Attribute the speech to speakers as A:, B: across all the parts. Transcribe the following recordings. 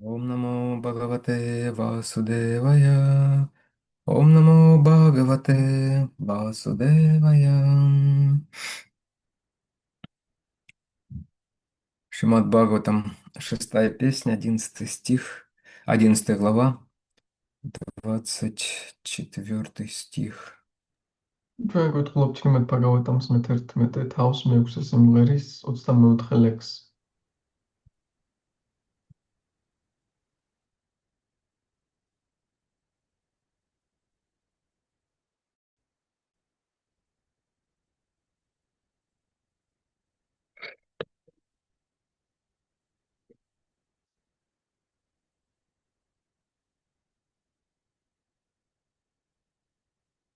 A: ॐ नमो भगवते वासुदेवाय। ॐ नमो भगवते वासुदेवाय. Шримад Бхагаватам, 6 песня, 11 стих, 11 глава, 24 стих.
B: ჩვენ გვითხულობთ იმედ ბაგავატამს მე-11 თავს მე-6 სიმღერის 24 ლექს.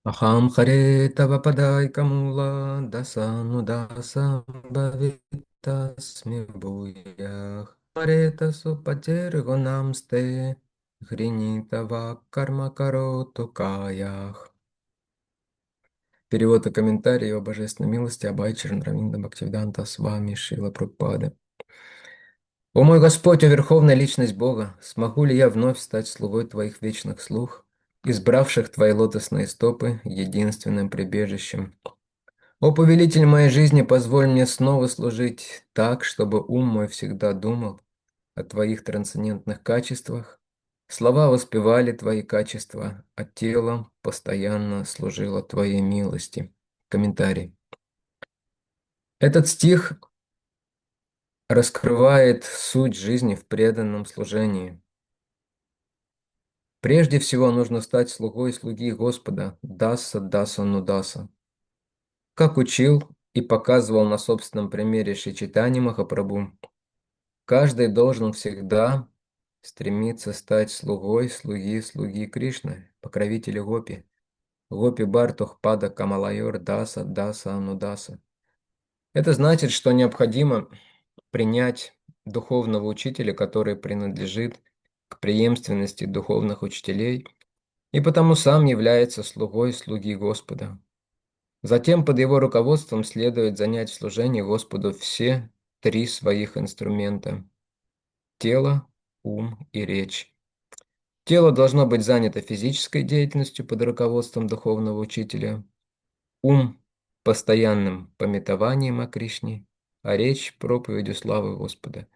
A: Ахам харе тава падай камула дасану даса бавитасми буях. Харе супатер гонамсте гринитава карма кароту каях. Перевод и комментарий о божественной милости Абай Чарнравинда Бхактивиданта с вами Шрила Прабхупады. О мой Господь, о Верховная Личность Бога, смогу ли я вновь стать слугой Твоих вечных слуг, избравших Твои лотосные стопы единственным прибежищем? О повелитель моей жизни, позволь мне снова служить так, чтобы ум мой всегда думал о Твоих трансцендентных качествах, слова воспевали Твои качества, а тело постоянно служило Твоей милости. Комментарий. Этот стих раскрывает суть жизни в преданном служении. Прежде всего нужно стать слугой слуги Господа, даса даса нудаса. Как учил и показывал на собственном примере Шри Чайтанья Махапрабху, каждый должен всегда стремиться стать слугой слуги Кришны, покровителя Гопи. Гопи Бартух Пада Камалайор Даса Даса Анудаса. Это значит, что необходимо принять духовного учителя, который принадлежит к преемственности духовных учителей, и потому сам является слугой слуги Господа. Затем под его руководством следует занять в служении Господу все три своих инструмента – тело, ум и речь. Тело должно быть занято физической деятельностью под руководством духовного учителя, ум – постоянным памятованием о Кришне, а речь – проповедью славы Господа.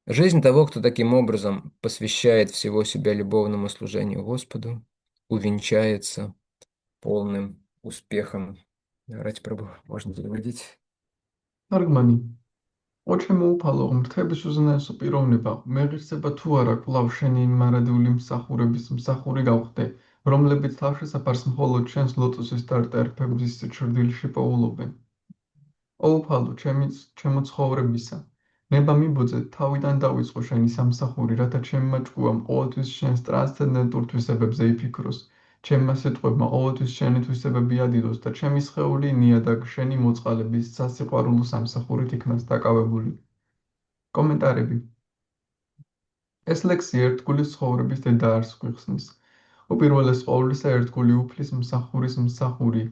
A: Жизнь того, кто таким образом посвящает всего себя любовному служению Господу, увенчается полным успехом. Рати Прабhu, можно переводить.
B: თარგმანი. ო ჩემო უფალო, ღმრთების უზენაესო პიროვნება, მეღირსება თუ არა კვლავ შენი მარადიული მსახურების მსახური გავხდე, რომლებიც თავშესაფარს მხოლოდ შენს ლოტოსის ტარტარფების ჩრდილში პოულობენ. ო უფალო, ჩემო ცხოვრებისა, ნება მიბოძე თავიდან დავიწყო შენი სამსახური, რათა ჩემმა ჭკუამ ყოველთვის შენს ტრანსცენდენტურ თვისებებზე იფიქროს, ჩემმა სიტყვებმა ყოველთვის შენი თვისებები ადიდოს და ჩემი სხეული ნიადაგ შენი მოწყალების სასიყვარულო სამსახურით იქნას დაკავებული. კომენტარები. ეს ლექსი ერთგულის ცხოვრების დედა არსს გვიხსნის. უპირველეს ყოვლისა ერთგული უფლის მსახურის მსახური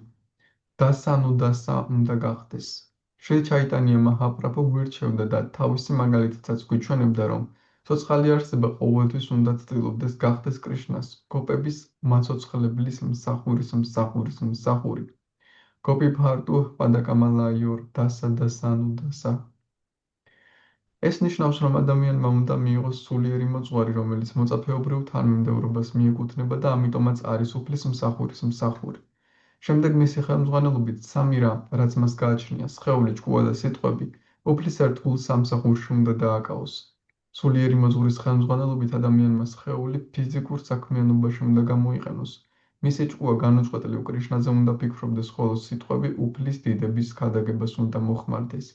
B: დასანუ დასა უნდა გახდეს. შრი ჩაიტანია მაჰაპრაბჰუ გვირჩევდა და თავისი მაგალითითაც გვიჩვენებდა, რომ ცოცხალი არსება ყოველთვის უნდა ცდილობდეს გახდეს კრიშნას, გოპების მაცოცხლებლის მსახური. გოპი ბჰარტუ პადაკამალაიორ დასა დასანუ დასა. ეს ნიშნავს, რომ ადამიანმა უნდა მიიღოს სულიერი მოძღვარი, რომელიც მოწაფეობრივ თანმიმდევრობას მიეკუთვნება და ამიტომაც არის უფლის მსახურის მსახური. შემდეგ მისი ხელმძღვანელობით სამი რამ, რაც მას გააჩნია, სხეული, ჭკუა და სიტყვები, უფლის ერთგულ სამსახურში უნდა დააკავოს. სულიერი მოძღვრის ხელმძღვანელობით ადამიანმა სხეული ფიზიკურ საქმიანობაში უნდა გამოიყენოს. მისი ჭკუა განუწყვეტლივ კრიშნაზე უნდა ფიქრობდეს, ხოლო სიტყვები უფლის დიდების ქადაგებას უნდა მოხმარდეს.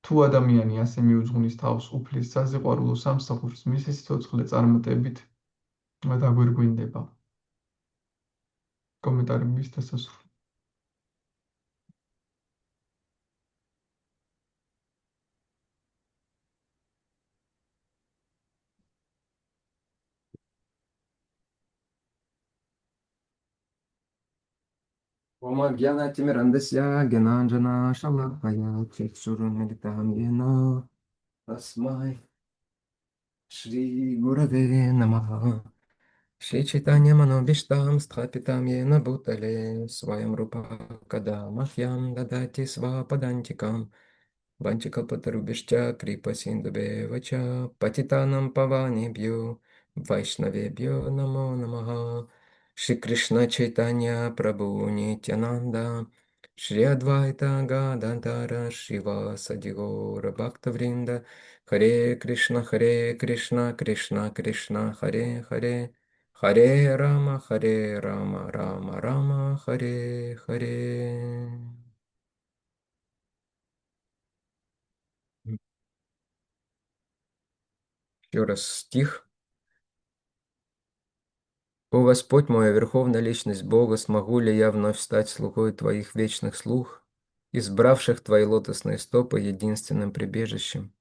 B: თუ ადამიანი ასე მიუძღვნის თავს უფლის საზიყვარულო სამსახურს, მისი სიცოცხლე წარმატებით დაგვირგვინდება. კომენტარების დასასრული.
A: Ома гьяна тимирандасья гьянанджана шалахая чакшурун милитам йена тасмай Шри Гураве Намаха. Шри Чайтанья Манобиштам Стхапитам Йена Бутале Сваям Рупа Када Махьям Дадати Свападантикам Ванчикалпатарубишча Крипа Синдубе Вача Патитанам Паванибью Вайшнавебью Намо Намаха Шри Кришна Чайтанья Прабху Нитянанда Шри Адвайта Гададара Шива Садигора Бхактавринда Харе Кришна Кришна Кришна Харе Харе Харе Рама Рама Рама Харе Харе. Еще раз стих. О Господь мой, верховная личность Бога, смогу ли я вновь стать слугой Твоих вечных слуг, избравших Твои лотосные стопы единственным прибежищем?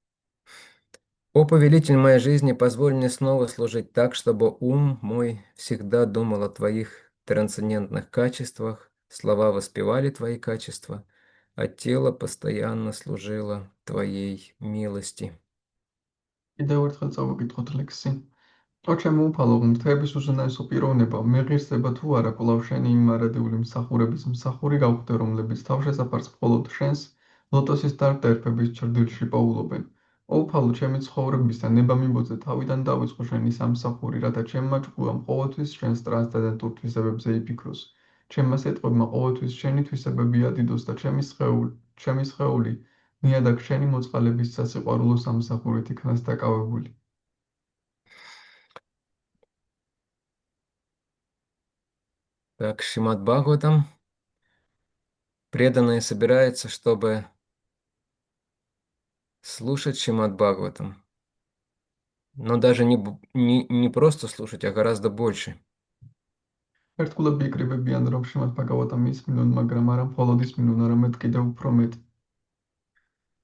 A: О повелитель моей жизни, позволь мне снова служить так, чтобы ум мой всегда думал о Твоих трансцендентных качествах, слова воспевали Твои качества, а тело постоянно служило Твоей милости.
B: კიდევ ერთხელ წავაგითხოთ ლექსი. ო ჩემო უფალო, მთების უზენაესო პიროვნება, მეღირსება თუ არა კვლავ შენი იმ მარადიული მსახურების მსახური გავხდე, რომლებიც თავშესაფარს მხოლოდ შენს ლოტოსის დარტერფების ჩრდილში პოულობენ. ო უფალო, ჩემი ცხოვრებისა ნება მიმოწე თავიდან დავიწყო შენი სამსახური, რათა ჩემმა ჭკუამ ყოველთვის შენს ტრანსცენდენტურ თვისებებზე იფიქროს. ჩემმა სიტყვებმა ყოველთვის შენი თვისებები ადიდოს და ჩემი სხეული ნიადაგ შენი მოწყალების სასიყვარულო სამსახურით იქნას დაკავებული.
A: Так, Шримад Бхагаватам. Преданные собираются, чтобы слушать Шримад Бхагаватам. Но даже не просто слушать, а гораздо больше.
B: ერთგულები იკრიბებიან, რომ შემად ბაგავატამ ისმინონ, მაგრამ არა მხოლოდ ისმინონ, არამედ კიდევ უფრო მეტ.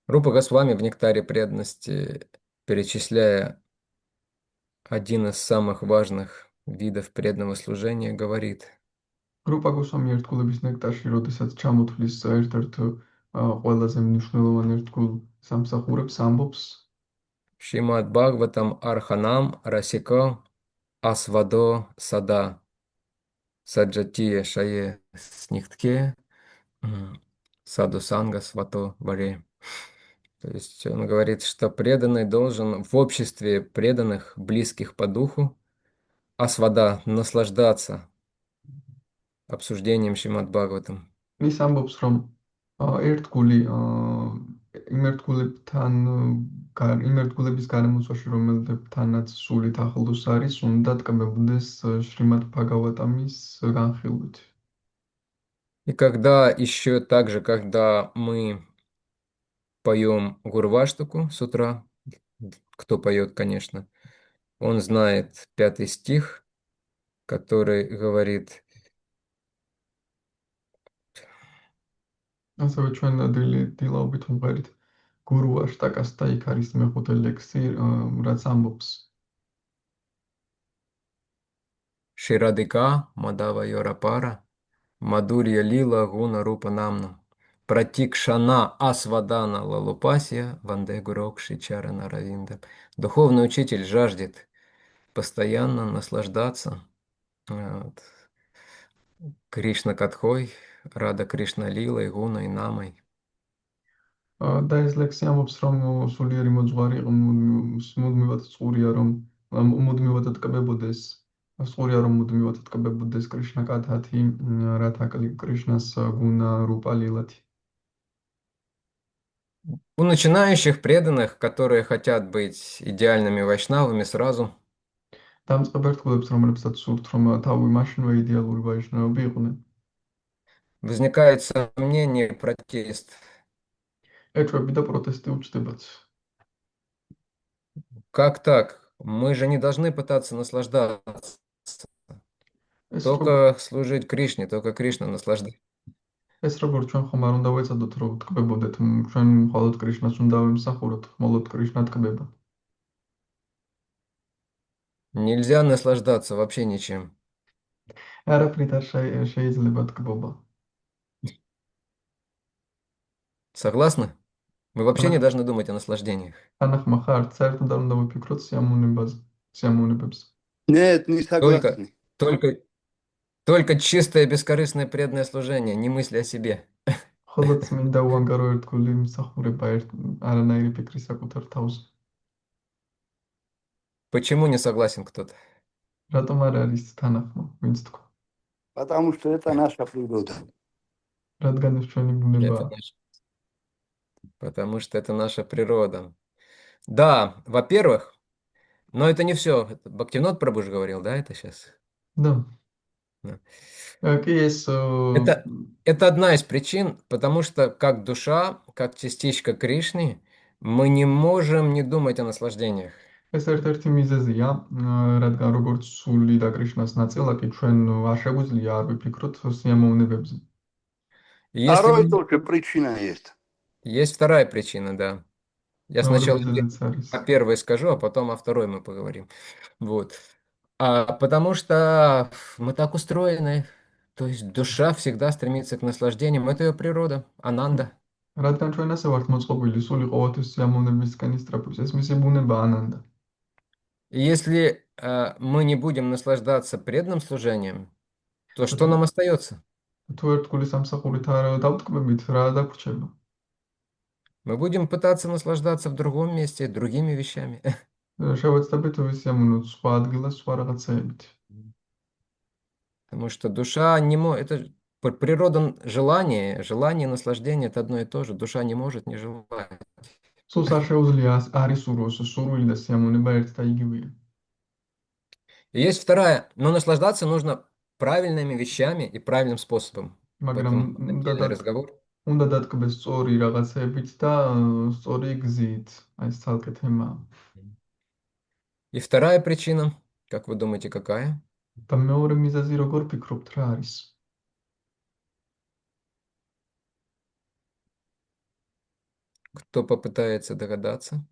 A: Рупа Госвами в «Нектаре преданности», перечисляя один из самых важных видов преданного служения, говорит:
B: გრუპა გოსვამი ერთგულების ნექტარში, როდესაც ჩამოთვლის ერთ-ერთ ყველაზე მნიშვნელოვან ერთგულ სამსახურებს ამბობს,
A: Шримад Бхагаватам Арханам Расико Асвадо Сада Саджатия Шае Снихтке Саду Санга Свато Варе. То есть он говорит, что преданный должен в обществе преданных, близких по духу, асвада, наслаждаться обсуждением Шримад Бхагаватам.
B: ის ამბობს, რომ ერთგული იმ ერთგულებთან იმ ერთგულების გარემოსვაში, რომელთანაც სულით ახლოს არის, უნდა დგამებოდეს შრიმად ბაგავატამის განხილვით.
A: И когда еще так же, когда мы поем Гурваштаку с утра, кто поет, конечно, он знает 5-й стих, который говорит:
B: ასევე ჩვენ დილაობით ვმღერით გურუ აშტაკას და იქ არის მეხუთე ლექსი, რაც ამბობს
A: Ширадика Мадава Йорапара Мадурья Лила Гуна Рупа Намна Пратикшана Асвадана Лалупасия Ванде Гурок Шичарана Равинда. Духовный учитель жаждет постоянно наслаждаться вот, Кришна Катхой, Рада Кришна Лилой, Гуной, Намой.
B: და ეს ლექსი ამბობს, რომ სულიერი მოძღვარი მუდმივად წყურია, რომ მუდმივად ატკბებოდეს სწორია, რომ მუდმივად ატკბებოდეს კრიშნა კათათი, რათა კრიშნას გუნა რუპა ლილათი.
A: У начинающих преданных, которые хотят быть идеальными вайшнавами сразу,
B: დამწყებ ერთგულებს, რომლებსაც სურთ, რომ თავი მაშინვე იდეალური ვაიშნავები იყვნენ.
A: возникает сомнение, протест.
B: ეჭვები და პროტესტი უჩნდებათ.
A: Как так? Мы же не должны пытаться наслаждаться.
B: ეს
A: Только служить Кришне, только Кришна наслаждается.
B: ეს როგორ ჩვენ ხომ არ უნდა ვეცადოთ, რომ ვტკბებოდეთ, ჩვენ მხოლოდ კრიშნას უნდა ვიმსახუროთ, მხოლოდ კრიშნა ტკბება.
A: Нельзя наслаждаться вообще ничем.
B: არაფრით არ შეიძლება ტკბობა.
A: Согласны? Мы вообще не
B: თანახ
A: должны думать о наслаждениях.
B: თანახმა ხართ, საერთოდ არ უნდა ვიფიქროთ სიამოვნებაზე, სიამოვნებებზე.
C: Нет, не
A: Только,
C: согласны.
A: только, только чистое бескорыстное преданное служение, не мысли о себе.
B: ხოლო წმინდა უანგარო ერთგული მსახურება არანაირი ფიქრი საკუთარ თავზე.
A: Почему не согласен кто-то?
B: რატომ არ არის თანახმა, ვინც თქვა?
C: Потому что это наша природа.
B: რადგან ეს ჩვენი
A: Это
B: ბუნებაა.
A: потому что это наша природа. Да, во-первых, но это не все. Бхактивинод Прабhu же говорил, да, это сейчас?
B: და
A: Да.
B: კი ეს
A: Это, это одна из причин, потому что как душа, как частичка Кришны, мы не можем не думать о наслаждениях.
B: ეს ერთ-ერთი მიზეზია, რადგან როგორც სული და კრიშნას ნაწილაკი ჩვენ არ შეგვიძლია არ ვიფიქროთ სიამოვნებებზე.
A: Если
C: Второй
A: мы...
C: тоже причина есть.
A: Есть вторая причина, да. Я
B: მეორე
A: сначала
B: მიზეზიც არის.
A: о первой скажу, а потом о второй мы поговорим. Вот. Потому что мы так устроены. То есть душа всегда стремится к наслаждениям. Это ее природа, ананда.
B: რადგან ჩვენ ასე ვართ მოწყობილი სული ყოველთვის სიამოვნებისკენ ისტრაფებს, ეს მისი ბუნება ანანდა.
A: И если мы не будем наслаждаться преданным служением, то
B: და
A: что нам остается?
B: თუ ერთგული სამსახურით არ დავტკბებით, რა დაგვრჩება?
A: Мы будем пытаться наслаждаться в другом месте, другими вещами.
B: შევეცდებით ვისიამოვნოთ სხვა ადგილას, სხვა რაღაცეებით.
A: Потому что душа не может... Это природа желания, желание и наслаждение– это одно и то же. Душа не может не желать.
B: სულს არ შეუძლია არ ისურვოს სურვილი და სიამოვნება ერთ და იგივეა.
A: И есть вторая, но наслаждаться нужно правильными вещами и правильным способом.
B: მაგრამ
A: Поэтому отдельный разговор.
B: უნდა დატკბეს სწორი რაღაცეებით და სწორი გზით. აი ეს ცალკე თემაა.
A: И вторая причина, как вы думаете, какая?
B: და მეორე მიზეზი როგორ ფიქრობთ რა არის?
A: Кто попытается догадаться?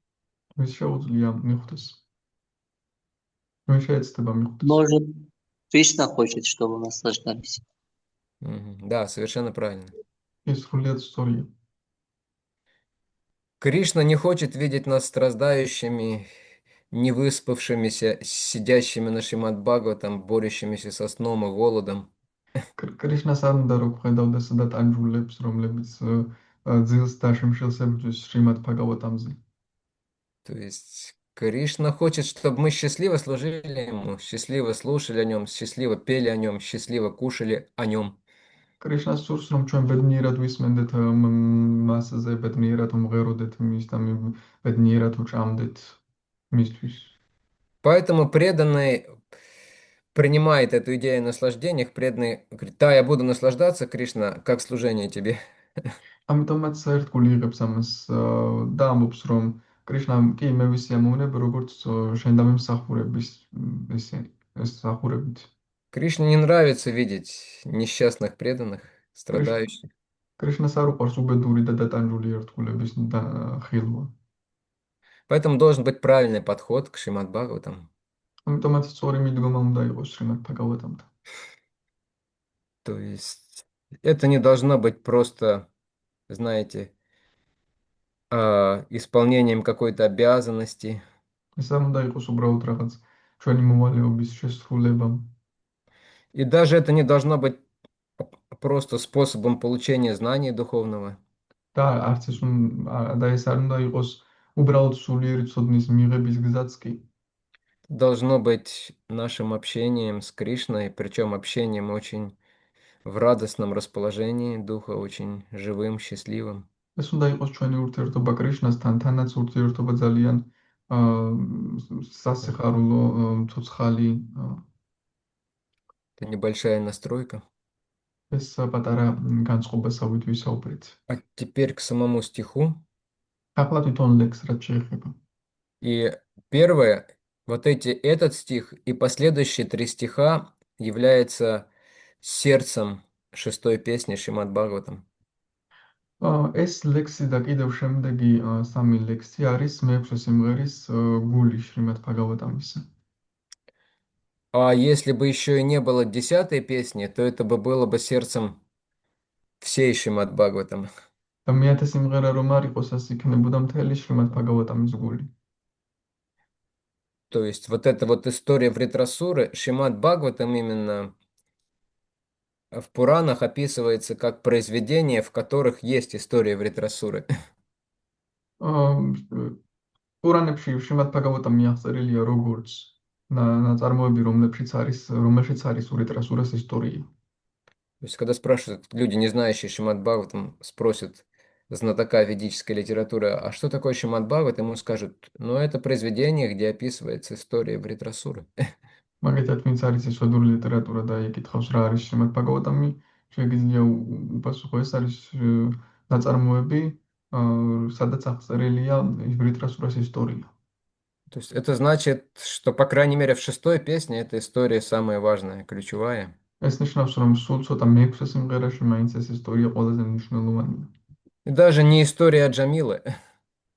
B: ვის შეუძლია მიხვდეს? ვინ შეეცდება მიხვდეს?
D: Может, Кришна хочет, чтобы мы наслаждались.
A: Да, совершенно правильно.
B: ეს სრულიად სწორია.
A: Кришна не хочет видеть нас страдающими, невыспавшимися, сидящими на Шримад Бхагаватам, борющимися со сном и голодом.
B: კრიშნას არ უნდა რომ ხედავდეს და ტანჯულებს, რომლებიც ძილს და შიმშილს ებრძვის შრიმად ბჰაგავატამზე.
A: То есть Кришна хочет, чтобы мы счастливо служили Ему, счастливо слушали о Нем, счастливо пели о Нем, счастливо кушали о Нем.
B: კრიშნას სურს რომ ჩვენ ბედნიერად ვისმენდეთ მასზე, ბედნიერად ვმღეროდეთ მის და ბედნიერად ვჭამდეთ მისთვის.
A: Поэтому преданный принимает эту идею о наслаждениях, преданный говорит, да, я буду наслаждаться, Кришна, как служение тебе.
B: ამიტომაც ერთგული იღებს ამას და ამბობს რომ კრიშნა კი მე ვისიამოვნებ როგორც შენ და მე მსახურების ესე ეს მსახურებით.
A: Кришне не нравится видеть несчастных преданных, страдающих.
B: კრიშნას არ უყვარს უბედური და დატანჯული ერთგულების ხილვა.
A: Поэтому должен быть правильный подход к Шримад Бхагаватам.
B: ამიტომაც სწორი მიდგომა უნდა იყოს შრიმად ბჰაგავატამთან.
A: То есть это не должно быть просто, знаете, исполнением какой-то обязанности.
B: ეს არ უნდა იყოს უბრალოდ რაღაც ჩვენი მოვალეობის შესრულება.
A: И даже это не должно быть просто способом получения знания духовного.
B: და არც ეს და ეს არ უნდა იყოს უბრალოდ სულიერი ცოდნის მიღების გზაც კი.
A: Должно быть нашим общением с Кришной, причем общением очень в радостном расположении духа, очень живым, счастливым.
B: ეს უნდა იყოს ჩვენი ურთიერთობა კრიშნასთან, თანაც ურთიერთობა ძალიან სასიხარულო, ცოცხალი.
A: Это небольшая настройка.
B: ეს პატარა განწყობასავით ვისაუბრეთ.
A: А теперь к самому стиху.
B: ახლა თვითონ ლექს რაც შეეხება.
A: И первое, этот стих и последующие 3 стиха являются сердцем 6-й песни Шримад Бхагаватам.
B: ეს ლექსი და კიდევ შემდეგი 3 ლექსი არის მე-6 სიმღერის გული შრიმად ბჰაგავატამისა.
A: А если бы еще и не было 10-й песни, то это бы было бы сердцем всей Шримад Бхагаватам.
B: და მეათე სიმღერა რომ არ იყოს, ας იქნებოდა მთელი შრიმად Бхагаватамის გული.
A: То есть вот эта вот история Вритрасуры, Шримад Бхагаватам именно в Пуранах описывается как произведения, в которых есть история Вритрасуры.
B: პურანებში შრიმად Bhagavatam მიაღწევილია როგორც ნაწარმოები, რომელშიც არის ურიტრასურას ისტორია.
A: То есть, когда спрашивают люди, не знающие Шримад Бхагаватам, спросят знатока ведической литературы, а что такое Шримад Бхагават, ему скажут, ну, это произведение, где описывается история Вритрасуры.
B: მაგალითად, ვინც არის ეს ვედური ლიტერატურა და იკითხავს რა არის შრიმად Bhagavatam-ი, შეგიძლია უპასუხო, ეს არის ნაწარმოები, სადაც აღწერილია ვრიტრასურას ისტორია.
A: То есть, это значит, что, по крайней мере, в шестой песне эта история самая важная, ключевая.
B: ეს ნიშნავს, რომ სულ ცოტა მეექვსე სიმღერაში მაინც ეს ისტორია ყველაზე მნიშვნელოვანია.
A: И даже не история Джамилы,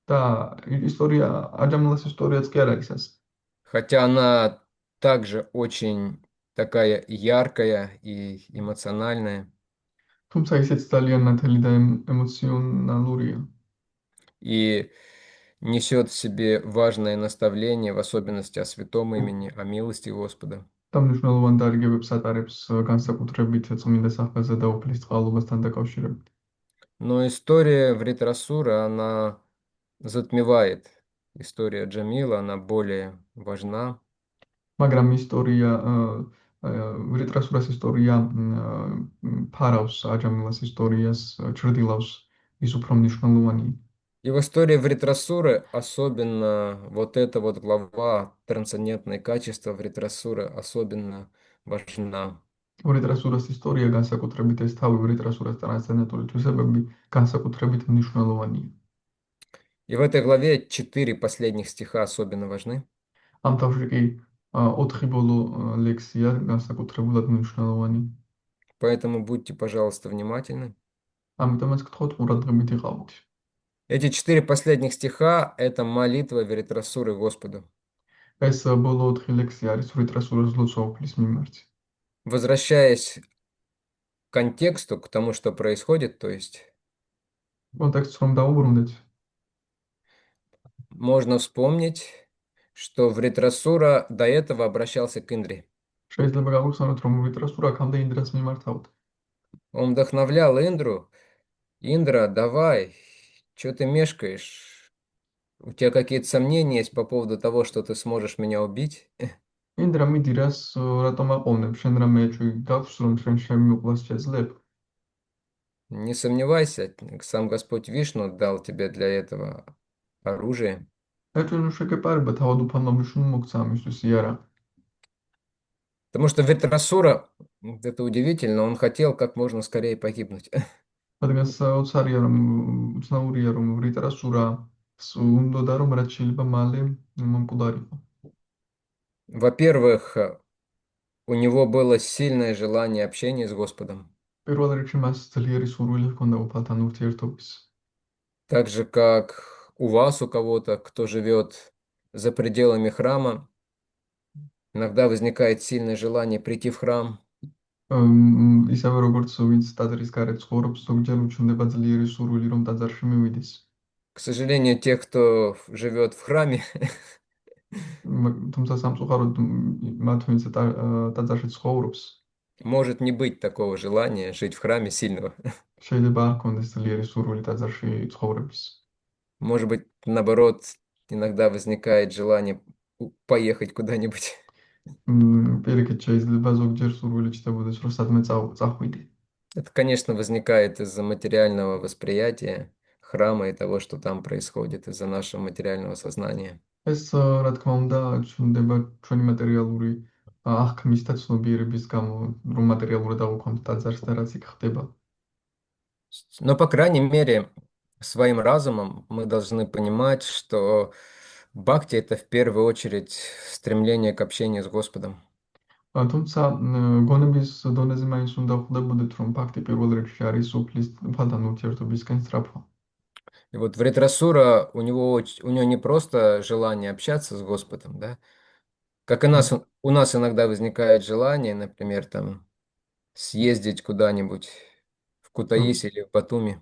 B: და ისტორია აჯამილას ისტორიაც კი არ არის ეს.
A: хотя она также очень такая яркая и эмоциональная.
B: თუმცა ისიც ძალიან ნათელი და ემოციონალურია.
A: И несет в себе важное наставление, в особенности о святом имени, о милости Господа.
B: და მნიშვნელოვან დარიგებებს ატარებს განსაკუთრებით წმინდა სახელზე და უფლის წყალობასთან დაკავშირებით.
A: Но история Вритрасура, она затмевает. История Джамила, она более важна.
B: მაგრამ ისტორია ვრიტრასურას ისტორია ფარავს აჯამილას ისტორიას, ჩრდილავს, ის უფრო მნიშვნელოვანია.
A: И в истории Вритрасуры особенно вот эта вот глава «Трансцендентные качества Вритрасуры» особенно важна.
B: ვრიტრასურას ისტორია განსაკუთრებით ეს თავი ვრიტრასურას ტრანსცენდენტული თვისებები განსაკუთრებით მნიშვნელოვანია.
A: И в этой главе 4 последних стиха особенно важны.
B: ამ თავში კი 4 ბოლო ლექსია განსაკუთრებულად მნიშვნელოვანი.
A: Поэтому будьте, пожалуйста, внимательны.
B: ამიტომაც გთხოვთ ყურადღებით იყავით.
A: Эти 4 последних стиха– это молитва Вритрасуры Господу.
B: ეს ბოლო 4 ლექსი არის ვრიტრასურას ლოცვა-უფლის მიმართ.
A: Возвращаясь к контексту, к тому, что происходит, то есть
B: კონტექსტს რომ დაუბრუნდეთ,
A: можно вспомнить, что Вритрасура до этого обращался к Индре.
B: შეიძლება გავიხსენოთ, რომ ვრიტრასურა აქამდე ინდრას მიმართავდა.
A: Он вдохновлял Индру. Индра, давай, что ты мешкаешь? У тебя какие-то сомнения есть по поводу того, что ты сможешь меня убить?
B: ინდრა მიდი რატომ აყოვნებ, შენ რამე გაქვს, რომ შენ შემიუყვას შეძლებ?
A: Не сомневайся, сам Господь Вишну дал тебе для этого оружие.
B: ეჭვი შეგეპარება, თავად უფალმა ვიშნუ მოგცა ამისთვის იარა.
A: Потому что Вритрасура, это удивительно, он хотел как можно скорее погибнуть.
B: რადგან საოცარია, რომ უცნაურია, რომ ვრიტრასურა უნდოდა, რომ რაც შეიძლება მალე მომკვდარიყო.
A: Во-первых, у него было сильное желание общения с Господом.
B: პირველ რიგში მას ძლიერი სურვილი ჰქონდა უფალთან ურთიერთობის.
A: Так же, как у вас, у кого-то, кто живет за пределами храма, иногда возникает сильное желание прийти в храм.
B: ისევე როგორც ვინც ტაძრის გარეთ ცხოვრობს, ზოგჯერ უჩნდება ძლიერი სურვილი, რომ ტაძარში მივიდეს.
A: К сожалению, тех, кто живет в храме,
B: თუმცა სამწუხაროდ მათ ვინც ტაძარში ცხოვრობს,
A: может не быть такого желания жить в храме сильного.
B: შეიძლება არ ჰქონდეს ძლიერი სურვილი ტაძარში ცხოვრების.
A: Может быть, наоборот, иногда возникает желание поехать куда-нибудь.
B: პირიქით შეიძლება ზოგჯერ სურვილი ჩნდებოდეს, რომ სადმე წახვიდე.
A: Это, конечно, возникает из-за материального восприятия храма и того, что там происходит, из-за нашего материального сознания.
B: ეს რა თქმა უნდა ჩნდება ჩვენი მატერიალური აღქმის და ცნობიერების გამო, რომ მატერიალურად აღვქვამთ ტაძარს და რაც იქ ხდება.
A: Но, по крайней мере, своим разумом мы должны понимать, что бхакти– это в первую очередь стремление к общению с Господом.
B: თუმცა გონების დონეზე მაინც უნდა ხვდებოდეთ, რომ ფაქტი პირველ რიგში არის უფალთან ურთიერთობისკენ სწრაფვა.
A: И вот Вритрасура, у него не просто желание общаться с Господом, да? Как и у нас иногда возникает желание, например, там съездить куда-нибудь в Кутаиси или в Батуми.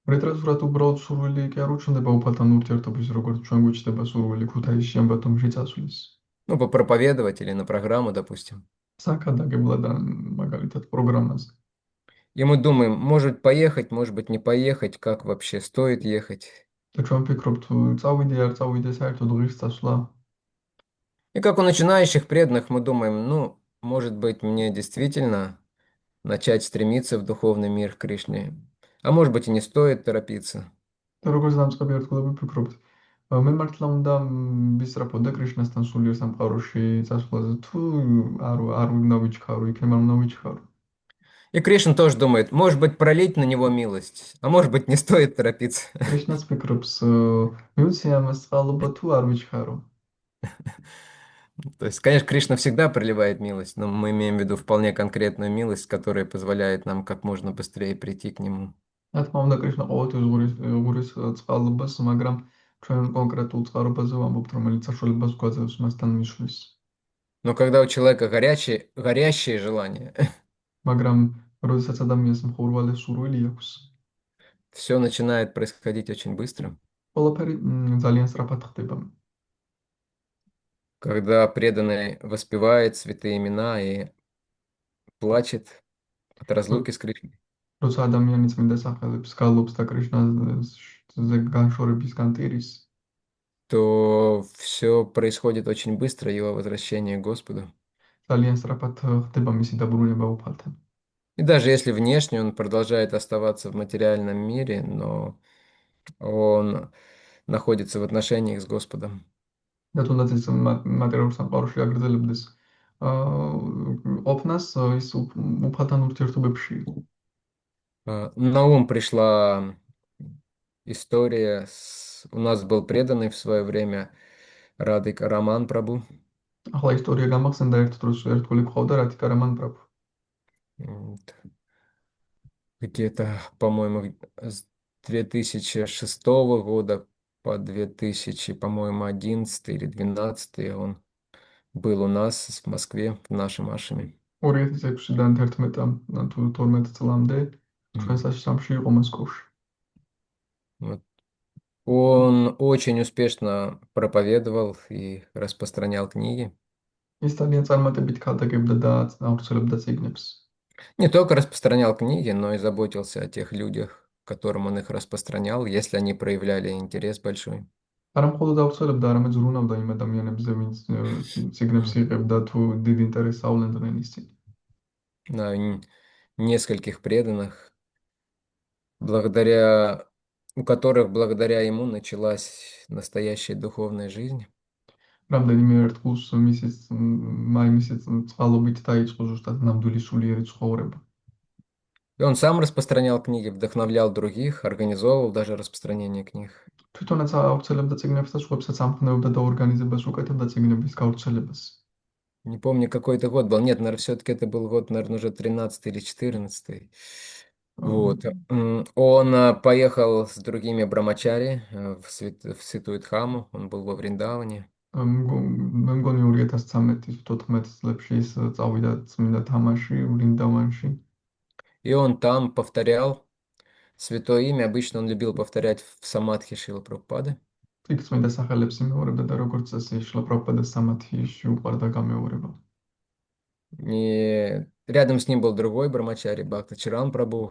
B: რეტრансულად უბრალოდ სურვილი კი არ უჩნდება უფალთან ურთიერთობის, როგორც ჩვენ გვიჩნდება სურვილი ქუთაისში ან ბათუმში წასვლის.
A: Ну, попроповедовать или на программу, допустим.
B: საკადაგებლად ან მაგალითად პროგრამაზე.
A: И мы думаем, может поехать, может быть не поехать, как вообще стоит ехать.
B: და ჩვენ ვფიქრობთ, წავიდე არ წავიდე, საერთოდ ღირს წასვლა.
A: И как у начинающих преданных мы думаем, ну, может быть, мне действительно начать стремиться в духовный мир Кришны. А может быть, и не стоит торопиться.
B: და როგორც დამწყები ერთგულები ვფიქრობთ, მე მართლა უნდა ვისწრაფო და კრიშნასთან სულიერ სამყაროში წასვლაზე, თუ არ უნდა ვიჩქარო, იქნებ არ უნდა ვიჩქარო.
A: И Кришна тоже думает, может быть, пролить на него милость, а может быть, не стоит торопиться.
B: კრიშნას ფიქრობს, მივცე ამას წყალობა თუ არ ვიჩქარო.
A: То есть, конечно, Кришна всегда проливает милость, но мы имеем в виду вполне конкретную милость, которая позволяет нам как можно быстрее прийти к Нему.
B: რა თქმა უნდა, კრიშნა ყოველთვის ღურის წყალობას, მაგრამ ჩვენ კონკრეტულ წყარობაზე ვამბობთ, რომელიც საშუალებას გვაძლევს მასთან მისვლის.
A: Но когда у человека горящее желание,
B: მაგრამ როდესაც ადამიანს მხურვალე სურვილი აქვს,
A: все начинает происходить очень быстро.
B: ყველაფერი ძალიან სწრაფად ხდება.
A: Когда преданный воспевает святые имена и плачет от разлуки с Кришной.
B: როცა ადამიანი წმინდა სახელებს გალობს და კრიშნაზე განშორებისგან ტირის,
A: То все происходит очень быстро, его возвращение к Господу.
B: ძალიან სწრაფად ხდება მისი დაბრუნება უფალთან.
A: И даже если внешне он продолжает оставаться в материальном мире, но он находится в отношениях с Господом.
B: და თუნდაც ის მატერიალურ სამყაროში აგრძელებდეს ყოფნას, ის უფალთან ურთიერთობებში.
A: На ум пришла история. У нас был преданный в свое время Радыка Раман Прабу.
B: ახლა ისტორია გამახსენდა ერთ დროს ერთგული ყავდა რათიკა რამან პრაბუ.
A: Вот. Где-то, по-моему, с 2006 года по 2000, по-моему, 11 или 12 он был у нас в Москве, в нашем ашраме.
B: 2006-დან 11 თუ 12 წლამდე ჩვენ საშრამში იყო მოსკოვში.
A: Вот. Он очень успешно проповедовал и распространял книги.
B: ის ძალიან წარმატებით ქადაგებდა და ავრცელებდა წიგნებს.
A: Не только распространял книги, но и заботился о тех людях, которым он их распространял, если они проявляли интерес большой.
B: არა მხოლოდ ავრცელებდა, არამედ ზრუნავდა იმ ადამიანებზე, ვინც წიგნებს იღებდა თუ დიდ ინტერესს ავლენდნენ ის წიგნი.
A: На нескольких преданных, у которых благодаря ему началась настоящая духовная жизнь.
B: რამდენიმე ერთგულს მისის წყალობით დაიწყო ზუსტად ნამდვილი სულიერი ცხოვრება.
A: И он сам распространял книги, вдохновлял других, организовывал даже распространение книг.
B: თვითონაც ავრცელებდა წიგნებს და სხვებსაც ამხნევებდა და ორგანიზებას უკეთებდა წიგნების გავრცელებას.
A: Не помню, какой это год был. Нет, наверное, все-таки это был год, наверное, уже 13 или 14. Вот. Он поехал с другими брамачари в Святую Дхаму. Он был во Вриндаване.
B: მე მგონი 2013-14 წლებში ის წავიდა წმინდა თამაში ვრინდავანში.
A: И он там повторял святое имя. Обычно он любил повторять в самадхи Шрилы Прабхупады.
B: იქ წმინდა სახელებს იმეორებდა და როგორც წესი შილა პრაბჰუპადა სამათიში უყვარდა გამეორება.
A: И рядом с ним был другой брамачари, Бхакта Чаран Прабhu.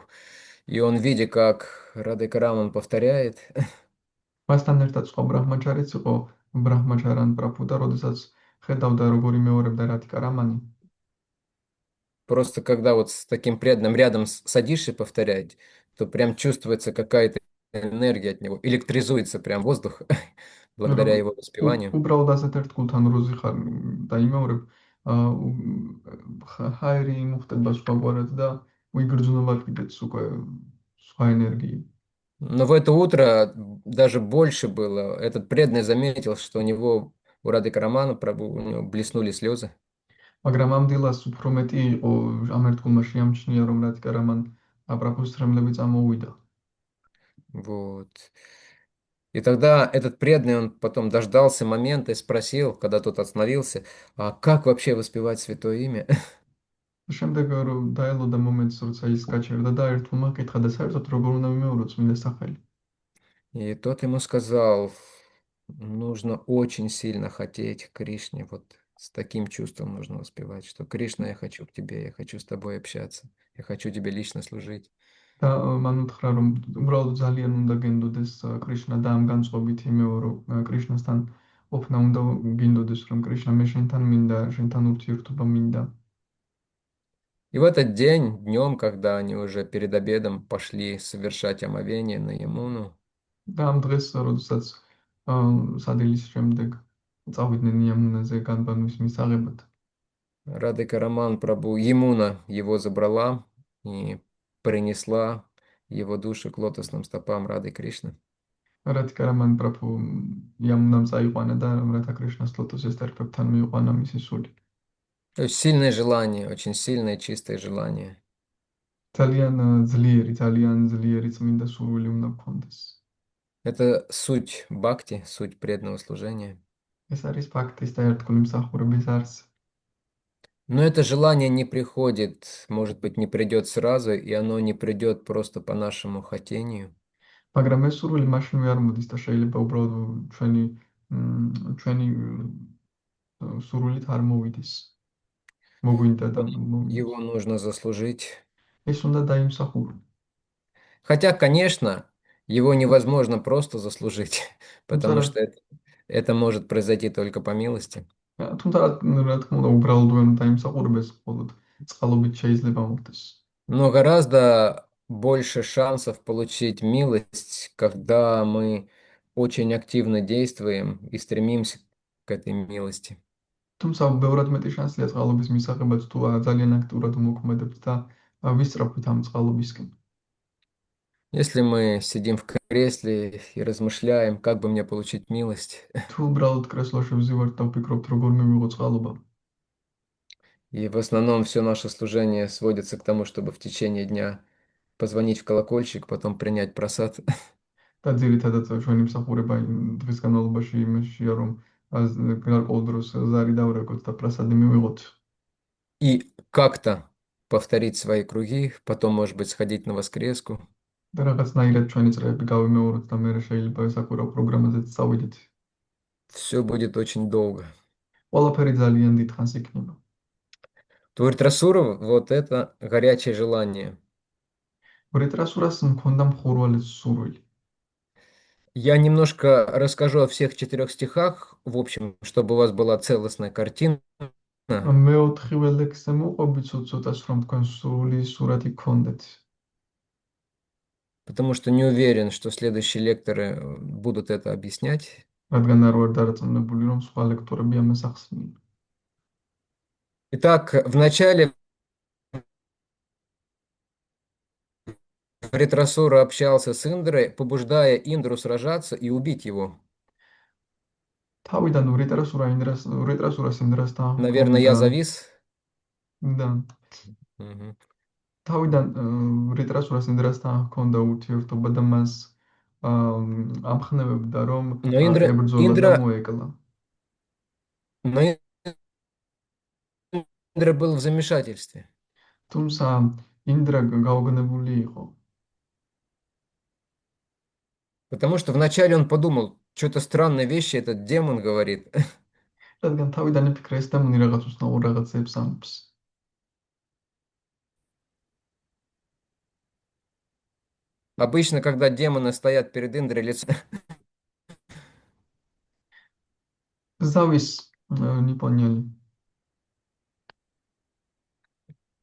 A: И он, видя, как Радыка Раман повторяет,
B: მასთან ერთად სხვა ბრაჰმაჩარიც იყო ბრაჰმაჩარან პრაბჰუ და როდესაც ხედავდა როგორ იმეორებდა რათიკა რამანი,
A: просто когда вот с таким преданным рядом садишься повторять, то прям чувствуется какая-то энергия от него, электризуется прям воздух благодаря его воспеванию.
B: უბრალოდ ასეთ ერთგულთან როზე ხარ და იმეორებ, ჰაერი მოხდება სხვაგვარად და უიგრძნობა კიდეც უკვე სხვა ენერგიით.
A: Но в это утро даже больше было. Этот преданный заметил, что у Радыка Рамана Прабху, у него блеснули слезы.
B: მაგრამ ამ დილას უფრო მეტი იყო ამ ერთგულმა შეამჩნია, რომ რათიკა რამან პრაბჰუს ცრემლები წამოვიდა.
A: Вот. И тогда этот преданный, он потом дождался момента и спросил, когда тот остановился, а как вообще воспевать святое имя?
B: შემდეგ რომ დაელოდა მომენტს, როცა ის გაჩერდა და ერთმა კითხა და საერთოდ როგორ უნდა მიმეორო წმინდა სახელი.
A: И тот ему сказал, нужно очень сильно хотеть к Кришне, вот с таким чувством нужно воспевать, что Кришна, я хочу к тебе, я хочу с тобой общаться, я хочу тебе лично служить.
B: და მან უთხრა რომ უბრალოდ ძალიან უნდა გენდოდეს კრიშნა და ამ განწყობით იმეორო კრიშნასთან ყოფნა უნდა გინდოდეს რომ კრიშნა მე შენთან მინდა, შენთან ურთიერთობა მინდა.
A: И в этот день, днем, когда они уже перед обедом пошли совершать омовение на Ямуну,
B: და ამ დღეს როდესაც სადილის შემდეგ წავიდნენ იამუნაზე განბანვის მისაღებად,
A: Радhика Раман Прабhu Ямуна его забрала и принесла его душу к лотосным стопам Рады Кришны.
B: რატიკა რამან პრაფუ იამუნამ წაიყვანა და რათა კრიშნას ლოტოსის ტერფებთან მიიყვანა მისი სული.
A: То есть сильное желание, очень сильное чистое желание.
B: ძალიან ძლიერი წმინდა სურვილი უნდა გქონდეს.
A: Это суть бхакти, суть преданного служения.
B: ეს არის ფაქტის და ერთგული მსახურების არსი.
A: Но это желание не приходит, может быть, не придет сразу, и оно не придет просто по нашему хотению.
B: მაგრამ ეს სურვილი მაშინვე არ მოდის და შეიძლება უბრალოდ ჩვენი სურვილით არ მოვიდეს. მოგვინდა და
A: Его
B: მოვიდეს.
A: нужно заслужить.
B: ეს უნდა დაიმსახურო.
A: Хотя, конечно, его невозможно просто заслужить, потому
B: თუმცა
A: что это может произойти только по милости.
B: თუმცა რა თქმა უნდა უბრალოდ ვერ უნდა დაიმსახურებდეს, მხოლოდ წყალობით შეიძლება მოხდეს.
A: Но гораздо больше шансов получить милость, когда мы очень активно действуем и стремимся к этой милости.
B: თუმცა ბევრად მეტი შანსია წყალობის მისაღებად თუ ძალიან აქტიურად უმოქმედებთ და ვისწრაფვით ამ წყალობისკენ.
A: Если мы сидим в кресле и размышляем, как бы мне получить милость,
B: თუ უბრალოდ კრესლოში ვზივართ და ვფიქრობთ როგორ მივიღო წყალობა.
A: и в основном все наше служение сводится к тому, чтобы в течение дня позвонить в колокольчик, потом принять просад,
B: და ძირითადად ჩვენი მსახურება დღის განმავლობაში იმაშია რომ გარკვეულ დროს ზარი დავრეკოთ და პრასადი მივიღოთ.
A: и как-то повторить свои круги, потом, может быть, сходить на воскреску.
B: და რაღაცნაირად ჩვენი წრეები გავიმეოროთ და მე შეიძლება საკურა პროგრამაზეც წავიდეთ.
A: Все будет очень долго.
B: ყველაფერი ძალიან დიდ ხანს იქნება.
A: Туиртрасура, вот это горячее желание.
B: ვრიტრასურას მქონდა მხურვალე სურვილი.
A: Я немножко расскажу о всех 4 стихах, в общем, чтобы у вас была целостная картина,
B: მეოთხივე ლექსზე მოყვებით ცოტას რომ თქვენ სურვილი სურათი გქონდეთ.
A: потому что не уверен, что следующие лекторы будут это объяснять.
B: რადგან არ ვარ დარწმუნებული რომ სხვა ლექტორები ამას ახსნიან.
A: Итак, вначале Вритрасура общался с Индрой, побуждая Индру сражаться и убить его.
B: თავიდან ვრიტრასურას ინდრასთან
A: Наверное, я завис.
B: და
A: Мгм.
B: თავიდან ვრიტრასურას ინდრასთან ჰქონდა ურთიერთობა და მას ამხნევებდა რომ
A: Но Индра,
B: ებრძოლა და
A: Индра,
B: მოეკლა.
A: но Индра был в замешательстве.
B: თუმცა ინდრა გაოგნებული იყო.
A: Потому что вначале он подумал, что-то странные вещи этот демон говорит.
B: რადგან თავიდან იფიქრა ეს დემონი რაღაც უცნაურ რაღაცებს ამბობს.
A: Обычно, когда демоны стоят перед Индрой лицом...
B: ზავის ნიპონიელი.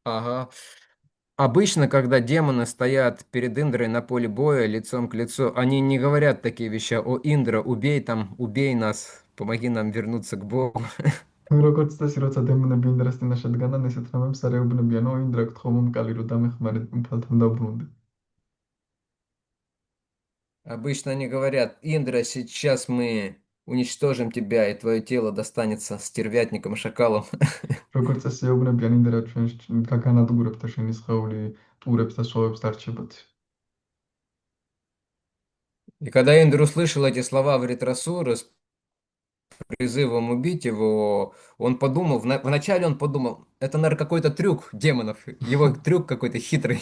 A: Ага. Обычно, когда демоны стоят перед Индрой на поле боя лицом к лицу, они не говорят такие вещи: «О, Индра, убей там, убей нас, помоги нам вернуться к Богу».
B: როგორც წესი, როცა დემონები ინდრას წინაშე დგანან, ესეთ რამებს არ ეუბნებიან, ო ინდრა გთხოვ მომკალი რომ დამეხმარეთ მფალთან დაბრუნდე.
A: Обычно они говорят: «Индра, сейчас мы уничтожим тебя, и твое тело достанется стервятникам и шакалам».
B: როგორც წესი ეუბნებიან ინდრა ჩვენ გაგანადგურებთ და შენი სხეული ტურებს და სვავებს დარჩებათ.
A: И когда Индра услышал эти слова Вритрасуры, призывом убить его, он подумал, вначале он подумал, это, наверное, какой-то трюк демонов, его трюк какой-то хитрый.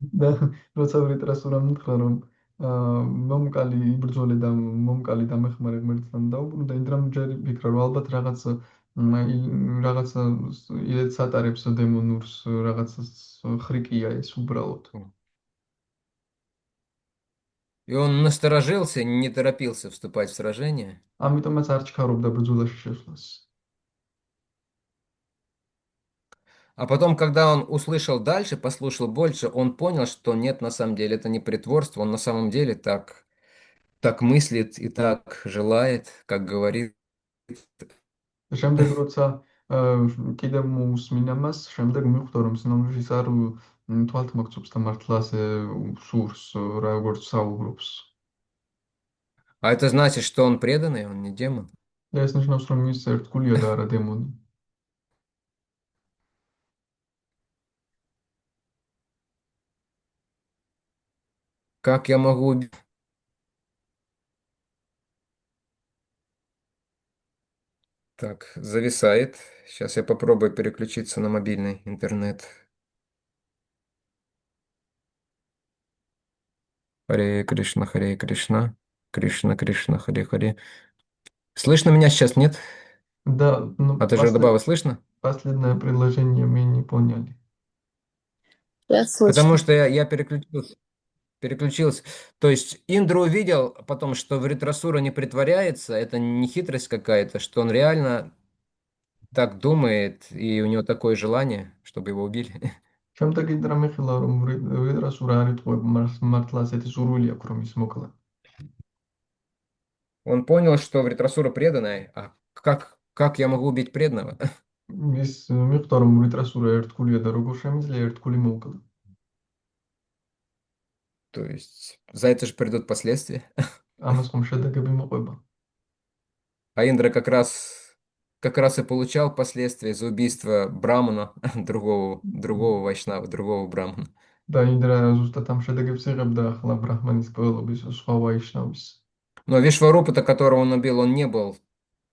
B: და როცა ვრიტრასურამ უთხრა რომ მომკალი იბრძოლე და მომკალი დამეხმარე ღმერთთან დაუბრუნდა ინდრამ ჯერ ფიქრა რომ ალბათ რაღაცა ილეთს ატარებს დემონურს რაღაცა ხრიკია ეს უბრალოდ
A: И он насторожился, не торопился вступать в сражение.
B: ამიტომაც არ ჩქარობდა ბრძოლაში შესვლას
A: А потом, когда он услышал дальше, послушал больше, он понял, что нет, на самом деле это не притворство, он на самом деле так мыслит и так желает, как говорит.
B: და შემდეგ როცა კიდევ მოусმინა მას შემდეგ მიხვდა რომ სინამდვილეში არ თვალთ მოგწობს და მართლა ასე სურს როგორც საუბრობს
A: А это значит, что он преданный, он не демон.
B: და ეს ნიშნავს რომ ის ერთგულია და არა დემონი
A: Как я могу убить? Так, зависает. Сейчас я попробую переключиться на мобильный интернет. Харе Кришна, Харе Кришна, Кришна Кришна, Харе Харе. Слышно меня сейчас, нет?
B: да ну
A: От Ажардабава слышно?
B: последнее предложение мы не поняли
E: Сейчас
A: Потому
E: слышно.
A: что я переключился. Переключился. То есть Индра увидел потом, что Вритрасура не притворяется, это не хитрость какая-то, что он реально так думает, и у него такое желание, чтобы его убили.
B: შემდეგ ინდრა მიხილა რომ ვიდრასურა არ იტყუება მართლა ასეთი სურვილი აქვს რომ ის მოკლა
A: Он понял, что Вритрасура преданная, а как я могу убить преданного?
B: ის მიხვდა რომ ვიდრასურა ერთგულია და როგორ შემიძლია ერთგული მოკლა
A: То есть за это же придут последствия.
B: ამას ხომ შედეგები მოყვება
A: А Индра как раз и получал последствия за убийство Брамана, другого вайшнава, другого Брамана.
B: და ინდრა ზუსტად ამ შედეგებს იღებდა ახლა ბრაჰმანის ყველობის სხვა ვაიშნავის
A: Но Вишварупа-то, которого он убил, он не был,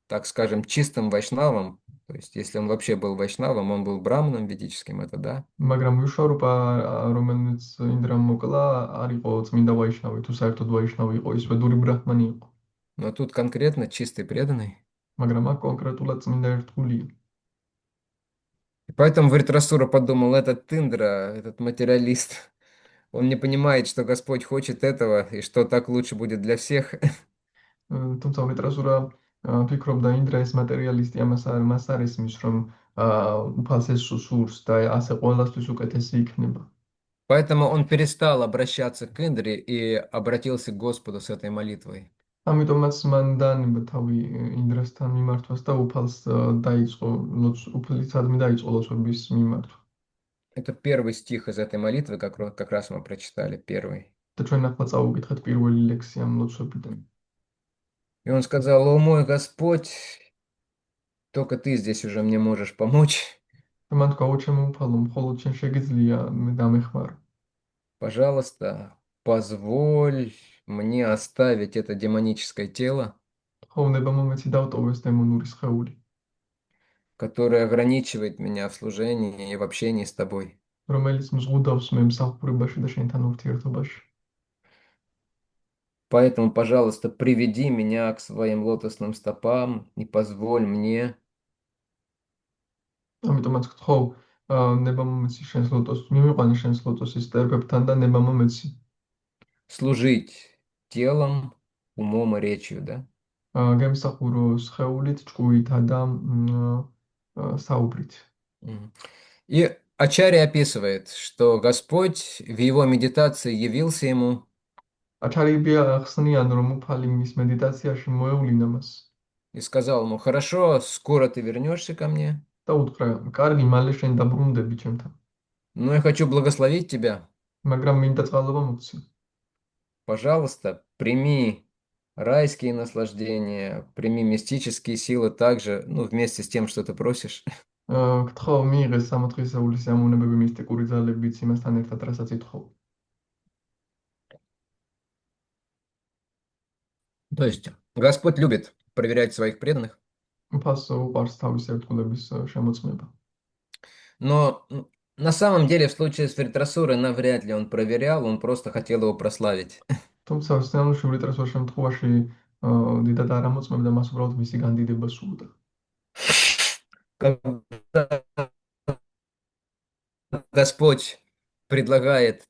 A: так скажем, чистым вайшнавом. То есть, если он вообще был вайшнавом, он был браманом ведическим, это да.
B: მაგრამ ვიშваруპა რომელიც ინდრამ მოკლა არ იყო წმინდა ვაიშნავი თუ საერთოდ ვაიშნავი იყო ის ვედური ბრაჰმანი იყო
A: Но тут конкретно чистый преданный.
B: მაგრამ აქ კონკრეტულად წმინდა ერთგულია
A: И поэтому Вритрасура подумал, этот Индра, этот материалист, он не понимает, что Господь хочет этого, и что так лучше будет для всех.
B: თუმცა ვიტრასურა ფიქრობდა ინდრა ეს მატერიალისტი მას არ ისმის რომ უფალს ეს სურს და ასე ყველასთვის უკეთესი იქნება
A: Поэтому он перестал обращаться к Индре и обратился к Господу с этой молитвой.
B: ამიტომაც მან დაანება თავი ინდრასთან მიმართვას და უფალს დაიწყო უფლისადმი დაიწყო ლოცვების მიმართვა
A: Это первый стих из этой молитвы, как раз мы прочитали, первый.
B: და ჩვენ ახლა წავუკითხეთ პირველი ლექსი ამ ლოცვებიდან
A: И он сказал, о мой Господь, только ты здесь уже мне можешь помочь.
B: და მან თქვა ოჩემო უფალო მხოლოდ შენ შეგიძლია მე დამეხმარო
A: Пожалуйста, позволь мне оставить это демоническое тело,
B: ხოვნება მომეცი დავტოვეს დემონური სხეული
A: которое ограничивает меня в служении и в общении с тобой.
B: რომელიც მზღუდავს მე მსახურებაში და შენთან ურთიერთობაში
A: Поэтому, пожалуйста, приведи меня к своим лотосным стопам и позволь мне
B: ამიტომაც გთხოვ ნება მომეცი შენს ლოტოს მიმიყვანე შენს ლოტოსის სტერგებთან და ნება მომეცი
A: служить телом, умом и речью, да?
B: გემსახურო სხეულით, ჭკუითა და საუბრით.
A: И Ачарья описывает, что Господь в его медитации явился ему
B: აჩარიბია ახსნიან, რომ უფალი მის მედიტაციაში მოევლინა მას
A: и сказал ему, хорошо, скоро ты вернешься ко мне,
B: და უთხრა, კარგი, მალე შენ დაბრუნდები ჩემთან,
A: но я хочу благословить тебя.
B: მაგრამ მინდა წყალობა მოგცი.
A: Пожалуйста, прими райские наслаждения, прими мистические силы также, ну, вместе с тем, что ты просишь.
B: გთხოვ, მიიღეს სამოთხისეულის ამონებები მისტიკური ძალებიც იმასთან ერთად, რასაც ითხოვ.
A: То есть Господь любит проверять своих преданных.
B: უფალს უყვარს თავის ერთგულების შემოწმება.
A: Но на самом деле в случае с Вритрасурой навряд ли он проверял, он просто хотел его прославить.
B: თუმცა სინამდვილეში ვრიტრასურის შემთხვევაში დიდად არ ამოწმებდა, მას უბრალოდ მისი განდიდება სურდა.
A: Когда Господь предлагает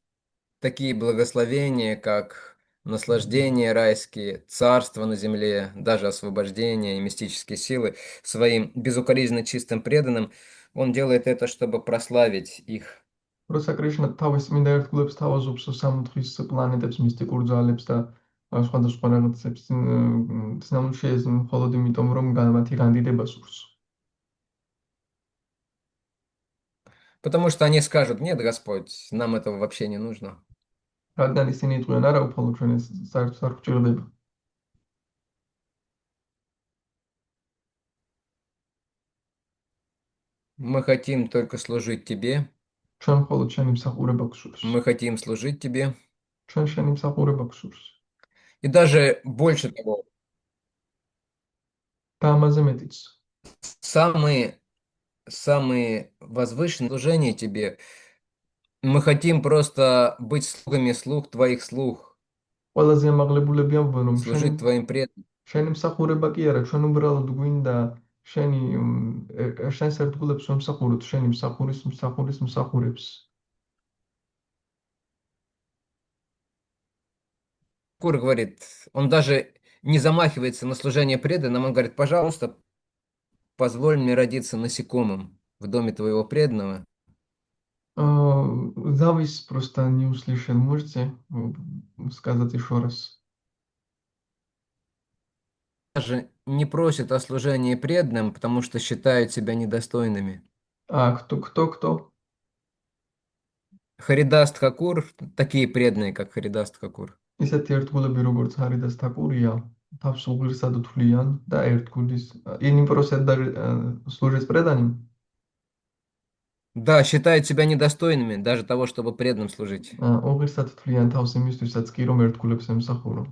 A: такие благословения, как наслаждения райские, царство на земле, даже освобождение и мистические силы своим безукоризненно чистым преданным, он делает это, чтобы прославить их.
B: როცა კრიშნა თავის წმინდა ერთგულებს თავაზობს სამოთხის პლანეტებს, მისტიკურ ძალებს და სხვადასხვა რაღაცებს, სინამდვილეში ეს მხოლოდ იმიტომ, რომ მათი განდიდება სურს.
A: Потому что они скажут: нет, Господь, нам этого вообще не нужно.
B: რადგან ისინი იყვნენ, არა, უფალო, ჩვენ ეს საერთოდ არ გვჭირდება.
A: Мы хотим только служить Тебе,
B: ჩვენ მხოლოდ შენი მსახურება გვსურს.
A: мы хотим служить Тебе.
B: ჩვენ შენი მსახურება გვსურს.
A: И даже больше того,
B: და ამაზე მეტიც.
A: самые возвышенные служения Тебе, мы хотим просто быть слугами слуг Твоих слуг,
B: ყველაზე ამაღლებულები ამბობენ, რომ
A: служить Твоим преданным.
B: შენი მსახურება კი არა, ჩვენ უბრალოდ გვინდა შენი შენს ერთგულებს ვემსახუროთ, შენი მსახურის მსახურებს.
A: Кур говорит, он даже не замахивается на служение преданным, он говорит: пожалуйста, позволь мне родиться насекомым в доме Твоего преданного.
B: Завис просто не услышал, можете сказать еще раз?
A: Даже не просит о служении преданным, потому что считают себя недостойными.
B: А кто?
A: Харидаст Хакур, такие преданные, как Харидаст Хакур.
B: ისეთი ერთგულები როგორც ჰარიდას თაკურია, თავს უღირსად თვლიან და ერთგულის они просят даже служить преданным.
A: Да, считают себя недостойными даже того, чтобы преданным служить.
B: უღირსად თვლიან თავს იმისთვისაც კი რომ ერთგულებს ემსახურონ.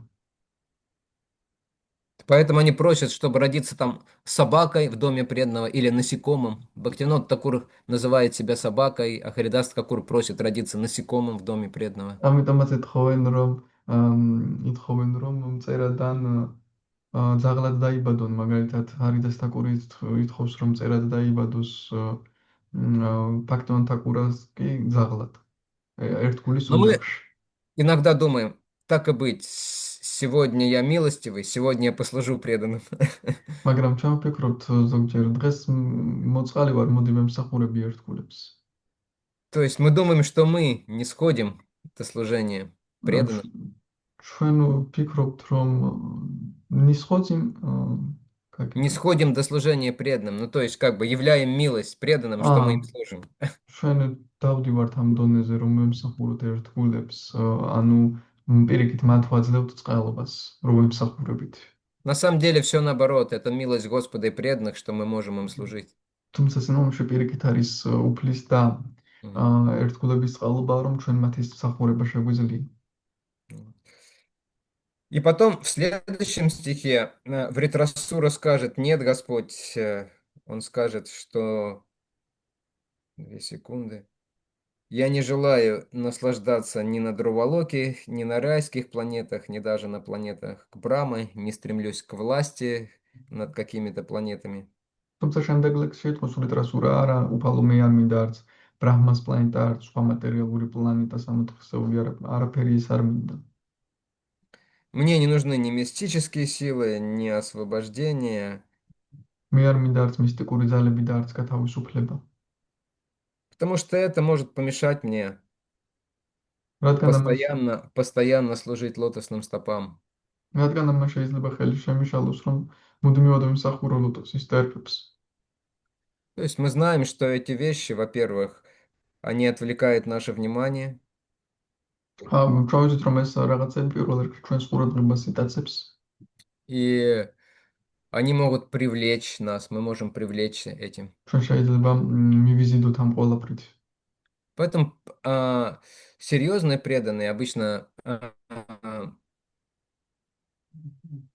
A: Поэтому они просят, чтобы родиться там собакой в доме преданного или насекомым. Бхактивинод Такур называет себя собакой, а Харидаст Хакур просит родиться насекомым в доме преданного.
B: ამიტომაც ეთხოვენ რომ მწერადან ძაღლად დაიბადონ, მაგალითად ჰარიდას თაკური ითხოვს რომ მწერად დაიბადოს ბაქტივინოდ თაკურას კი ძაღლად ერთგულის
A: Но мы
B: ოჯახში.
A: иногда думаем: так и быть, сегодня я милостивый, сегодня я послужу преданным.
B: მაგრამ ჩვენ ვფიქრობთ ზოგჯერ დღეს მოწყალი ვარ, მოდი ვემსახურები ერთგულებს.
A: То есть мы думаем, что мы не сходим это служение преданным.
B: ჩვენ ვფიქრობთ რომ не сходим
A: Не сходим до служения преданным. Ну, то есть, как бы являем милость преданным, что мы им служим.
B: ჩვენ დავდივართ ამ დონეზე რომ ვემსახუროთ ერთგულებს, ანუ პირიქით მათ ვაძლევთ წყალობას, რომ ვემსახურებით.
A: На самом деле все наоборот. Это милость Господа и преданных, что мы можем им служить.
B: თუმცა სინამდვილეში პირიქით არის უფლის და ერთგულების წყალობა, რომ ჩვენ მათ ის მსახურება შეგვიძლია.
A: И потом в следующем стихе Вритрасура скажет: нет, Господь, он скажет, что... 2 секунды. Я не желаю наслаждаться ни на Друвалоке, ни на райских планетах, ни даже на планетах Брамы, не стремлюсь к власти над какими-то планетами.
B: თუმცა შემდეგ ლექსში ეთქოს ვრიტრასურა არა უფალო მე არ მინდა არც ბრაჰმას პლანეტა, არც სხვა მატერიალური პლანეტა, სამოთხისეული არაფერი ის არ მინდა.
A: Мне не нужны ни мистические силы, ни освобождение.
B: მე არ მინდა არც მისტიკური ძალები და არც გათავისუფლება.
A: Потому что это может помешать мне
B: რადგან
A: постоянно служить лотосным стопам.
B: ამას შეიძლება ხელი შემიშალოს, რომ მუდმივად ვიმსახურო ლოტოსის სტერფებს.
A: То есть мы знаем, что эти вещи, во-первых, они отвлекают наше внимание.
B: ჩვენ ვიცით, რომ ეს რაღაცები პირველ რიგში ჩვენს ყურადღებას იტაცებს.
A: И они могут привлечь нас, мы можем привлечь этим.
B: ჩვენ შეიძლება მივიზიდოთ ამ ყველაფრით.
A: Поэтому серьезные преданные обычно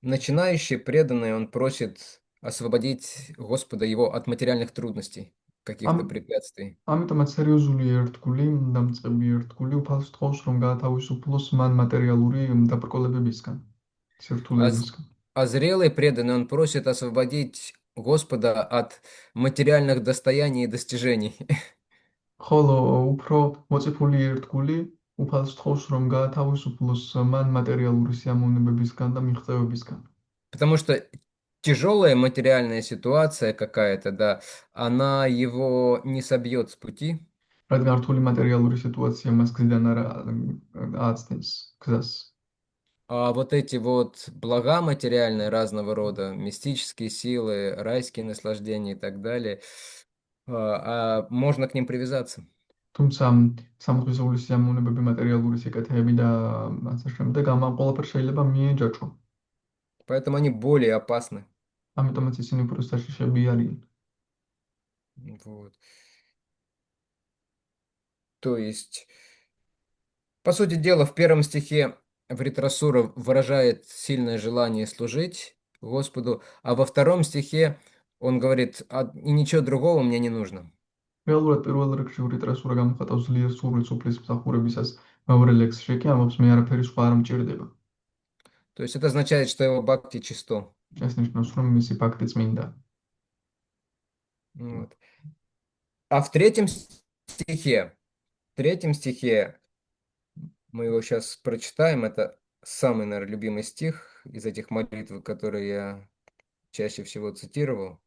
A: Начинающий преданный, он просит освободить Господа его от материальных трудностей,
B: ამ
A: каких-то препятствий.
B: ამიტომაც სერიოზული ერთგული, დამწყები ერთგული უფალს თხოვს, რომ გაათავისუფლოს მან მატერიალური დაბრკოლებებისგან,
A: А,
B: სირთულეებისგან.
A: а зрелый преданный, он просит освободить Господа от материальных достояний и достижений.
B: ხოლო უფრო მოწიფული ერთგული უფალს თხოვს, რომ გაათავისუფლოს მან მატერიალური სიამოვნებებისგან და მიღწევებისგან.
A: Потому что тяжелая материальная ситуация какая-то, да, она его не собьет с пути.
B: რადგან რთული მატერიალური სიტუაცია მას გზიდან არ ააცდენს გზას.
A: А вот эти вот блага материальные разного рода, мистические силы, райские наслаждения и так далее, можно к ним привязаться.
B: თუმცა სამღვდისმული სიამოვნებები, მატერიალური სიკეთეები და ასე შემდეგ ამან ყველაფერს შეიძლება მიეჯაჭვა.
A: Поэтому они более опасны.
B: ამიტომაც ისინი უფრო საშიშები არიან.
A: Вот. То есть, по сути дела, в первом стихе Вритрасура выражает сильное желание служить Господу, а во втором стихе он говорит, и ничего другого мне не нужно.
B: რეალურად პირველ რიგში ვრიტრასურა გამოხატავს ძლიერ სურვილს უფლის მსახურებისას, მეორე ლექსში კი ამბობს მე არაფერი სხვა არ მჭირდება.
A: То есть это означает, что его бхакти чисто.
B: ეს ნიშნავს, რომ მისი ბაქტი წმინდა.
A: Вот. А в третьем стихе мы его сейчас прочитаем, это самый, наверное, любимый стих из этих молитв, которые я чаще всего цитировал.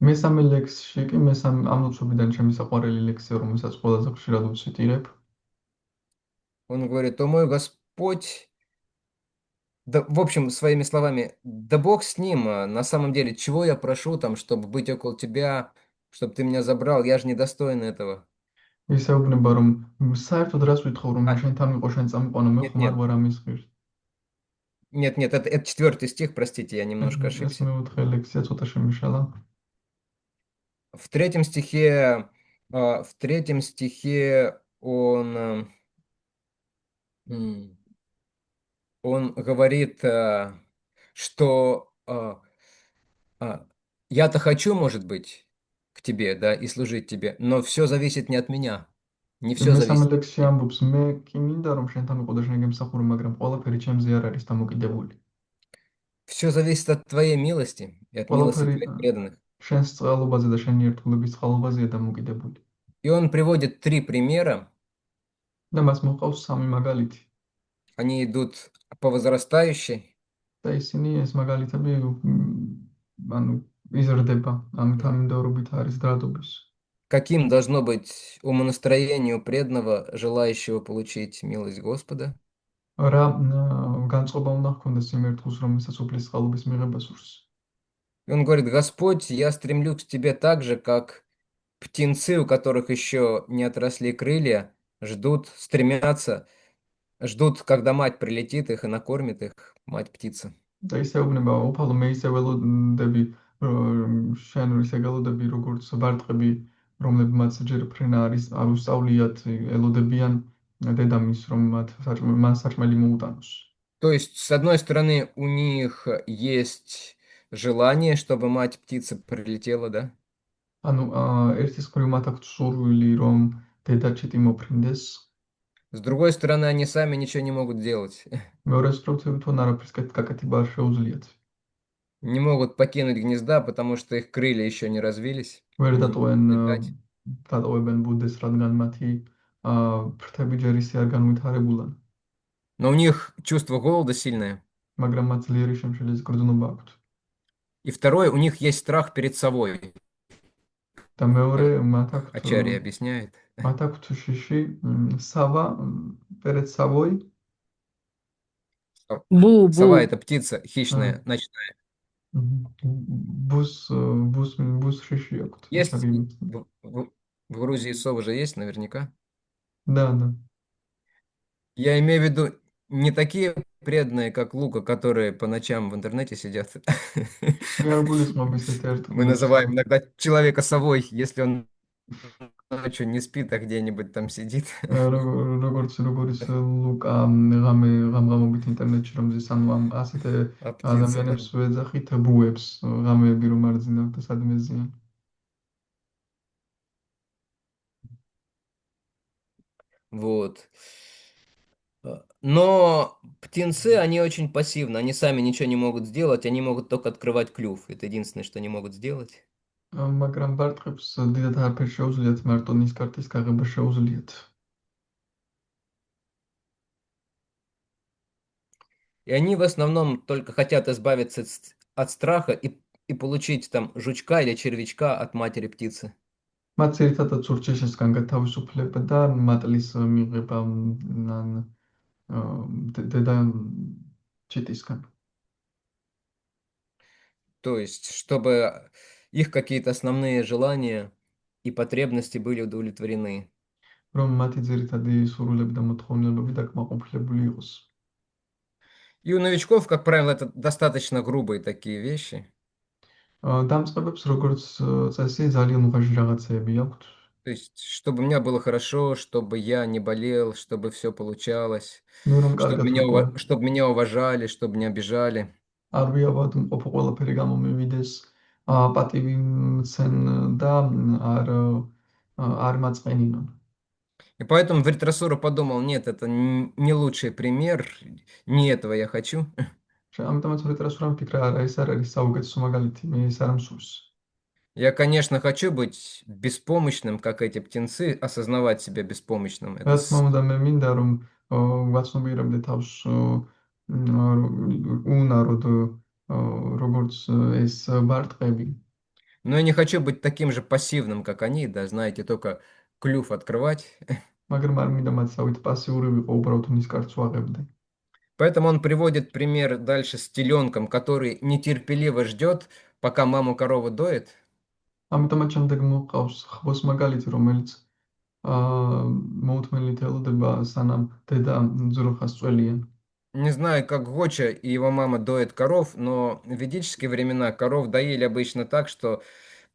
B: მესამე ლექსში კი ამ ლოცვებიდან ჩემი საყვარელი ლექსია, რომელსაც ყველაზე ხშირად ვციტირებ.
A: Он говорит, о мой Господь, да, в общем, своими словами, да Бог с ним, на самом деле, чего я прошу там, чтобы быть около тебя, чтобы ты меня забрал, я же недостоин этого.
B: ისეუბნება, რომ საერთოდ რას ვითხოვ, რომ
A: А,
B: შენთან ვიყო, შენ წამიყვანო, მე
A: нет,
B: ხმარ
A: нет,
B: ვარ амის ღირს.
A: нет, это 4 стих, простите, я немножко
B: ეს
A: ошибся.
B: მეოთხე ლექსია ცოტა შემიშალა.
A: В третьем стихе он говорит, что я-то хочу, может быть, к тебе, да, и служить тебе, но все зависит не от меня. Не все
B: მესამე
A: зависит.
B: ლექსში ამბობს, მე კი მინდა რომ შენთან ვიყო და შენ გემსახურო, მაგრამ ყველაფერი ჩემზე არ არის დამოკიდებული.
A: Все зависит от твоей милости и от милости
B: ყველაფერი
A: твоих преданных.
B: შენს წყალობაზე და შენი ერთგულების წყალობაზეა დამოკიდებული.
A: И он приводит 3 примера.
B: და მას მოყავს სამი მაგალითი.
A: Они идут по возрастающей.
B: და ისინი ეს მაგალითები ანუ იზრდება, ამ თანმიმდევრობით არის დრადობის.
A: Каким должно быть умонастроение у преданного, желающего получить милость Господа?
B: რა განწყობა უნდა ჰქონდეს იმ ერთგულს, რომელსაც უფლის წყალობის მიღება სურს.
A: И он говорит, Господь, я стремлюсь к тебе так же, как птенцы, у которых еще не отросли крылья, стремятся, ждут, когда мать прилетит их и накормит их, мать-птица.
B: და ისეუბნება, უფალო, მე ისე ველოდები, შენ ისე ველოდები, როგორც ბარტყები, რომლებმაც ჯერ ფრენა არ უსწავლიათ, ელოდებიან დედამისს, რომ მან საჭმელი მოუტანოს.
A: То есть, с одной стороны, у них есть желание, чтобы мать-птица прилетела, да?
B: ანუ ერთის მხრივ მათ აქვთ სურვილი, რომ დედა ჩიტი მოფრინდეს.
A: С другой стороны, они сами ничего не могут делать.
B: მეორე მხრივ თვითონ არაფერს გაკეთება არ შეუძლიათ.
A: Не могут покинуть гнезда, потому что их крылья еще не развились.
B: ვერ
A: Они не
B: დატოვენ
A: могут летать.
B: დატოვებენ ბუდეს, რადგან მათი ფრთები ჯერ ისე არ განვითარებულან.
A: Но у них чувство голода сильное.
B: მაგრამ მათ ძლიერი შემშლის გრძნობა აქვთ.
A: И второе, у них есть страх перед совой.
B: და მეორე მათ აქვთ
A: Ачарья объясняет.
B: მათ აქვთ შიში სავა перед совой.
A: Сова – это птица хищная, ночная.
B: Бус шиши аქვთ.
A: Есть в Грузии совы же есть наверняка.
B: Да.
A: Я имею в виду не такие преданные, как Лука, которые по ночам в интернете сидят. Мы называем иногда человека совой, если он ночью не спит, а где-нибудь там сидит.
B: როგორც ლუკა ღამღამობით ინტერნეტში რომ ზის, ანუ ასეთ
A: А птица, да.
B: ადამიანებს ვეძახით ბუებს, ღამეები რომ არძინავთ და სადმე ზიან.
A: Вот. Но птенцы, они очень пассивны, они сами ничего не могут сделать, они могут только открывать клюв. Это единственное, что они могут сделать.
B: მაგრამ ბარტყებს დიდად არაფერ შეუძლიათ, მარტო ნისკარტის გაღება შეუძლიათ.
A: И они в основном только хотят избавиться от страха и получить там жучка или червячка от матери птицы.
B: მათ ძირითადად სურჩეშისგან გათავისუფლება და მატლის მიღება დედა ჩიტისგან.
A: То есть, чтобы их какие-то основные желания и потребности были удовлетворены.
B: რომ მათი ძირითადი სურვილები და მოთხოვნილებები დაკმაყოფილებული იყოს.
A: И у новичков, как правило, это достаточно грубые такие вещи.
B: დამწყებებს როგორც წესი ძალიან უხეში რაღაცეები აქვთ.
A: То есть, чтобы у меня было хорошо, чтобы я не болел, чтобы все получалось,
B: ну რომ კარგად ვიყო,
A: чтобы меня уважали, чтобы не обижали.
B: არ ვიავად მყოფო ყველაფერი გამომივიდეს, პატივი მცენ და არ მაწყენინონ.
A: И поэтому в ретроссуру подумал, нет, это не лучший пример, не этого я хочу.
B: ამიტომაც რეტრასურამ ფიქრა, არა, ეს არ არის საუკეთესო მაგალითი, მე ეს არ მსურს.
A: Я, конечно, хочу быть беспомощным, как эти птенцы, осознавать себя беспомощным.
B: რა თქმა უნდა, მე მინდა რომ ვაცნობიერებდე თავს უნაროდ როგორც ეს ბარტყები.
A: Но я не хочу быть таким же пассивным, как они, да, знаете, только клюв открывать.
B: მაგრამ არ მინდა მათსავით პასიური ვიყო, უბრალოდ ნისკარტს ვაღებდე.
A: Поэтому он приводит пример дальше с теленком, который нетерпеливо ждет, пока маму корова доит.
B: ამიტომაც შემდეგ მოყავს ხბოს მაგალითი, რომელიც მოუთმენლით ელოდება, სანამ დედა ძროხას წველიან.
A: Не знаю, как Гоча и его мама доят коров, но в ведические времена коров доили обычно так, что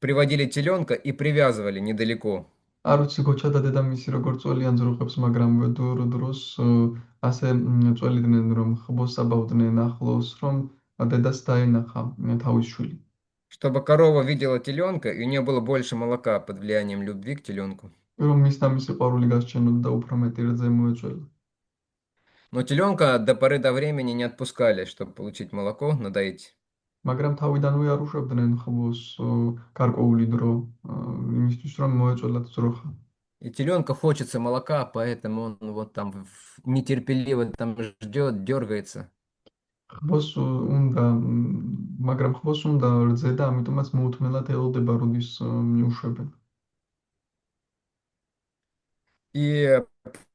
A: приводили теленка и привязывали недалеко.
B: არ ვიცი გოჩა და დედამისი როგორ წველიან ძროხებს, მაგრამ დროს ასე წვლიდნენ, რომ ხბოს აბავდნენ ახლოს, რომ დედას დაენახა თავის შვილი.
A: Чтобы корова видела теленка, и у нее было больше молока под влиянием любви к теленку.
B: რომ მის და მისი ყვარული გასჩენოდა და უფრო მეტი რძე მოეწველა.
A: Но теленка до поры до времени не отпускали, чтобы получить молоко, надоить.
B: მაგრამ თავიდანვე არ უშვებდნენ ხბოს გარკვეული დრო, იმისთვის რომ მოეწველათ ძროხა.
A: И теленка хочется молока, поэтому он вот там нетерпеливо там ждет, дергается.
B: ხბოს უნდა, მაგრამ ხბოს უნდა რძე და ამიტომაც მოუთმენლად ელოდება, როდის მიუშვებენ.
A: И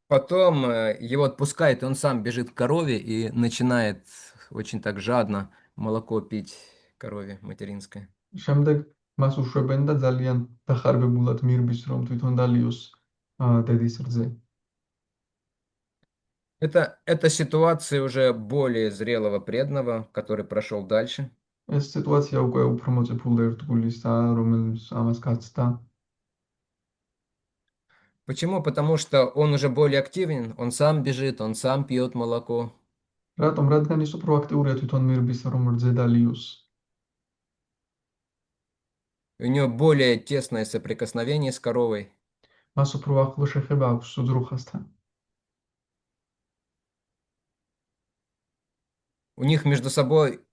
A: потом его отпускает, и он сам бежит к корове и начинает очень так жадно молоко пить корове материнское.
B: შემდეგ მას უშვებენ და ძალიან დახარბებულად მირბის, რომ თვითონ დალიოს დედის რძე.
A: Это ситуация уже более зрелого преданного, который прошел дальше.
B: ეს სიტუაცია უკვე უფრო მოწიფულ ერთგულისა, რომელიც ამას გაცდა.
A: Почему? Потому что он уже более активен, он сам бежит, он сам пьет молоко.
B: რატომ? რადგან ის უფრო აქტიურია თვითონ მირბის, რომ რძე დალიოს.
A: У него более тесное соприкосновение с коровой.
B: მას უფრო ახლო შეხება აქვს ძროხასთან.
A: У них между собой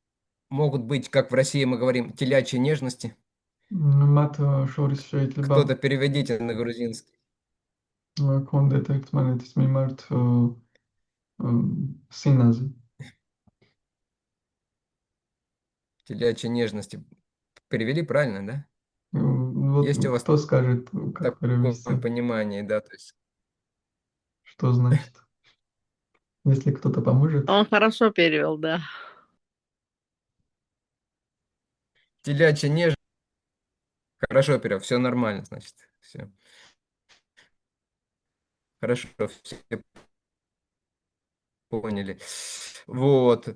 A: могут быть, как в России мы говорим, телячьи нежности.
B: მათ შორის შეიძლება
A: Кто-то переведите на грузинский.
B: კონდეთ ერთმანეთის მიმართ სინაზე.
A: Телячьи нежности. Перевели правильно, да?
B: Вот
A: Есть у вас
B: кто скажет, как
A: такое
B: перевести?
A: понимание, да, то есть
B: Что значит? Если кто-то поможет.
E: Он хорошо перевел, да.
A: телячья нежность. Хорошо, перевел, все нормально, значит, все. Хорошо, все поняли. Вот.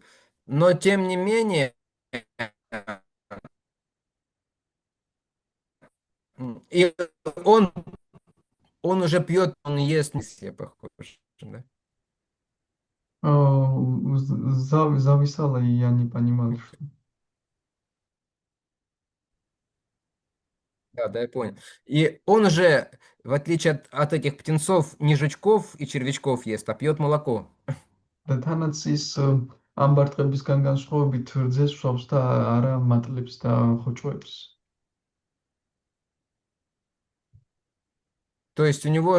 A: Но тем не менее, и он он уже пьет, он ест, не все похож, да?
B: Зависала, и я не понимал, что.
A: Да, да, я понял. И он уже, в отличие от этих птенцов, не жучков и червячков ест, а пьет молоко.
B: და თანაც ის ამ ბარტყებისგან განსხვავებით რძეს სვავს და არა მატლებს და ხოჭოებს.
A: То есть у него